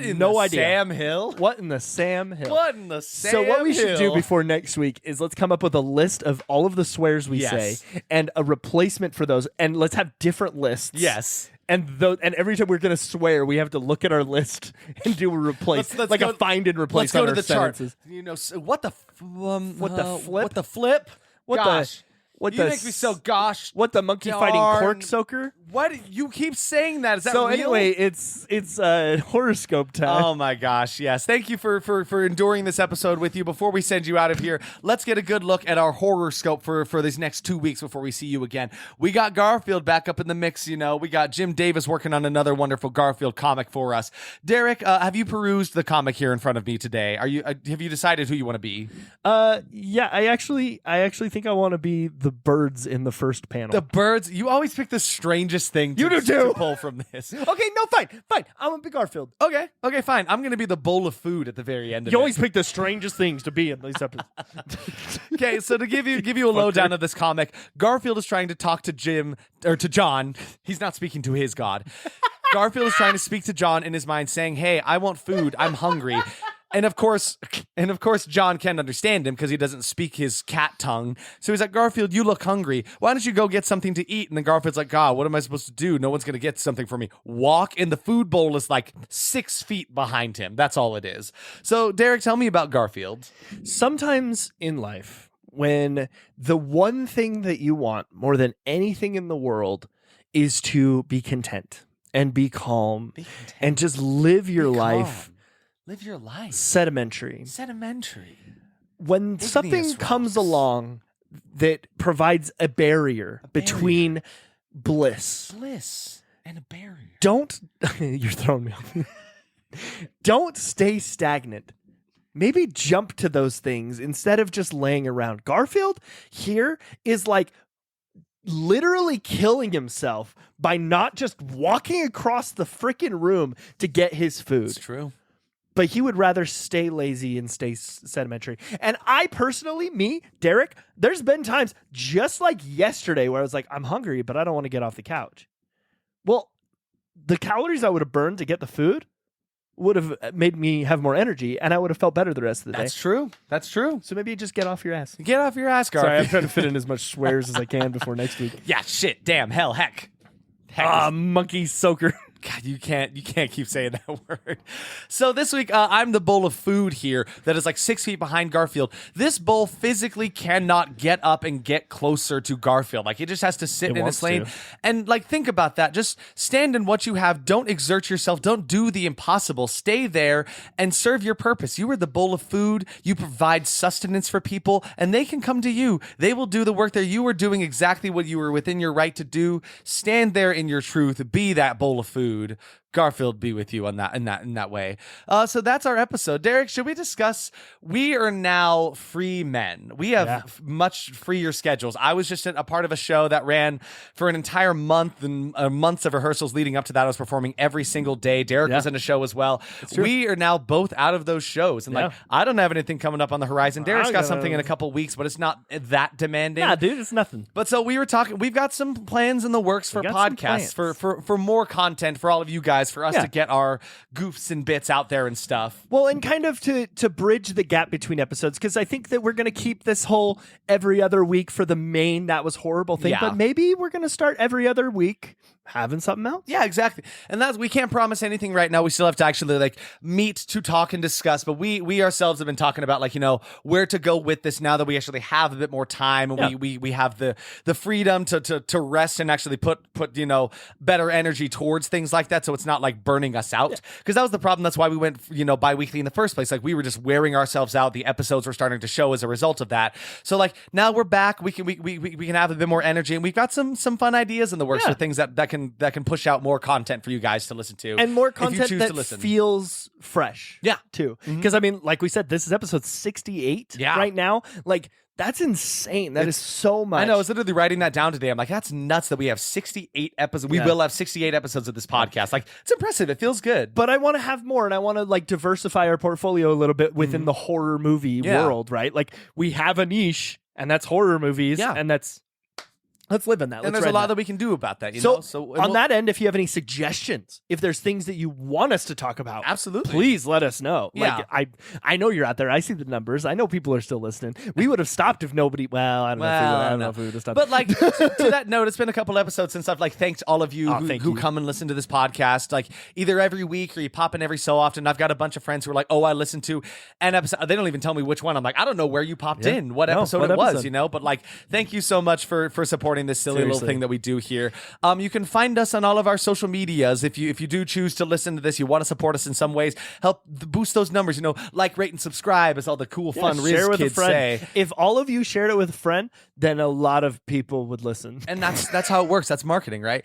in No the idea. Sam Hill? What in the Sam Hill? What in the Sam So what we should do Hill? before next week is let's come up with a list of all of the swears we Yes. say and a replacement for those, and let's have different lists. Yes. And every time we're gonna swear, we have to look at our list and do a replace, Let's like go- a find and replace Let's go on to our the sentences. chart. You know, what the flip? What the flip? Gosh. What you the make me so gosh. What the monkey fighting darn- cork soaker? What you keep saying that? Is that So real? anyway, it's horoscope time. Oh my gosh, yes. Thank you for enduring this episode with you. Before we send you out of here, let's get a good look at our horror scope for these next 2 weeks before we see you again. We got Garfield back up in the mix, you know. We got Jim Davis working on another wonderful Garfield comic for us. Derek, have you perused the comic here in front of me today? Have you decided who you want to be? Yeah, I actually think I want to be the birds in the first panel. The birds. You always pick the strangest thing You do to too. pull from this. Okay, no, fine. I'm a big Garfield. Okay, fine. I'm going to be the bowl of food at the very end of You it. always pick the strangest things to be in these episodes. Okay, so to give you a lowdown of this comic, Garfield is trying to talk to John. He's not speaking to his god. Garfield is trying to speak to John in his mind, saying, "Hey, I want food. I'm hungry." And of course, John can't understand him because he doesn't speak his cat tongue. So he's like, "Garfield, you look hungry. Why don't you go get something to eat?" And then Garfield's like, "God, what am I supposed to do? No one's going to get something for me." Walk, and the food bowl is like 6 feet behind him. That's all it is. So, Derek, tell me about Garfield. Sometimes in life, when the one thing that you want more than anything in the world is to be content and be calm and just live your life Live your life. sedimentary. When something rocks. comes along that provides a barrier between bliss, Bliss and a barrier. don't you're throwing me off. Don't stay stagnant. Maybe jump to those things instead of just laying around. Garfield here is like literally killing himself by not just walking across the freaking room to get his food. It's true. But he would rather stay lazy and stay sedimentary. And I personally, Derek, there's been times just like yesterday where I was like, I'm hungry, but I don't want to get off the couch. Well, the calories I would have burned to get the food would have made me have more energy, and I would have felt better the rest of the That's day. true. That's true. So maybe just get off your ass. Get off your ass, Garfield. Sorry, I'm trying to fit in as much swears as I can before next week. Yeah, shit, damn, hell, heck. Heck. Monkey soaker. God, you can't keep saying that word. So this week, I'm the bowl of food here that is like 6 feet behind Garfield. This bowl physically cannot get up and get closer to Garfield. Like, it just has to sit in wants its lane. to. And like, think about that. Just stand in what you have. Don't exert yourself. Don't do the impossible. Stay there and serve your purpose. You are the bowl of food. You provide sustenance for people, and they can come to you. They will do the work there. You are doing exactly what you were within your right to do. Stand there in your truth. Be that bowl of food Garfield be with you on that in that way. So that's our episode. Derek, should we discuss? We are now free men. We have much freer schedules. I was just a part of a show that ran for an entire month and months of rehearsals leading up to that. I was performing every single day. Derek was in a show as well. We are now both out of those shows, and like I don't have anything coming up on the horizon. Derek's got something in a couple weeks, but it's not that demanding. Nah, dude, it's nothing. But so we were talking. We've got some plans in the works for podcasts, for more content for all of you guys, for us to get our goofs and bits out there and stuff. Well, and kind of to bridge the gap between episodes, because I think that we're going to keep this whole every other week for the main That Was Horrible thing, but maybe we're going to start every other week having something else. Yeah, exactly. And that's, we can't promise anything right now. We still have to actually like meet to talk and discuss, but we ourselves have been talking about like, you know, where to go with this now that we actually have a bit more time and we have the freedom to rest and actually put you know, better energy towards things like that, so it's not like burning us out, because that was the problem. That's why we went, you know, bi-weekly in the first place. Like we were just wearing ourselves out. The episodes were starting to show as a result of that. So like now we're back. We can have a bit more energy, and we've got some fun ideas in the works for things that can push out more content for you guys to listen to, and more content that feels fresh. Too, because I mean, like we said, this is episode 68 right now. Like that's insane. That is so much. I know. I was literally writing that down today. I'm like, that's nuts that we have 68 episodes. We will have 68 episodes of this podcast. Like, it's impressive. It feels good. But I want to have more, and I want to like diversify our portfolio a little bit within the horror movie world, right? Like we have a niche, and that's horror movies, and let's live in that. And there's a lot that we can do about that. You know? So on that end, if you have any suggestions, if there's things that you want us to talk about, absolutely, please let us know. Like I know you're out there. I see the numbers. I know people are still listening. We would have stopped if nobody. Well, I don't know if we would have stopped. But like to that note, it's been a couple episodes since I've like thanked all of you who come and listen to this podcast. Like either every week or you pop in every so often. I've got a bunch of friends who are like, oh, I listened to an episode. They don't even tell me which one. I'm like, I don't know where you popped in, what episode it was, you know. But like, thank you so much for supporting this silly little thing that we do here. You can find us on all of our social medias. If you do choose to listen to this, you want to support us in some ways, help boost those numbers, you know, like, rate, and subscribe, as all the cool, fun Riz kids say. If all of you shared it with a friend, then a lot of people would listen. And that's how it works. That's marketing, right?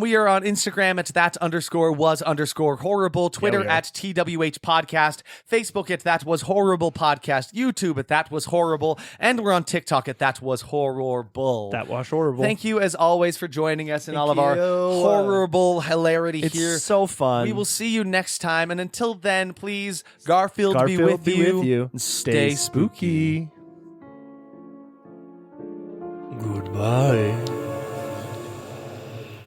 We are on Instagram at that_was_horrible, Twitter at TWH Podcast, Facebook at That Was Horrible Podcast, YouTube at That Was Horrible, and we're on TikTok at That Was Horrible. That Was Horrible. Thank you as always for joining us in all of our horrible hilarity here. It's so fun. We will see you next time, and until then, please, Garfield be with you. And stay spooky. Goodbye.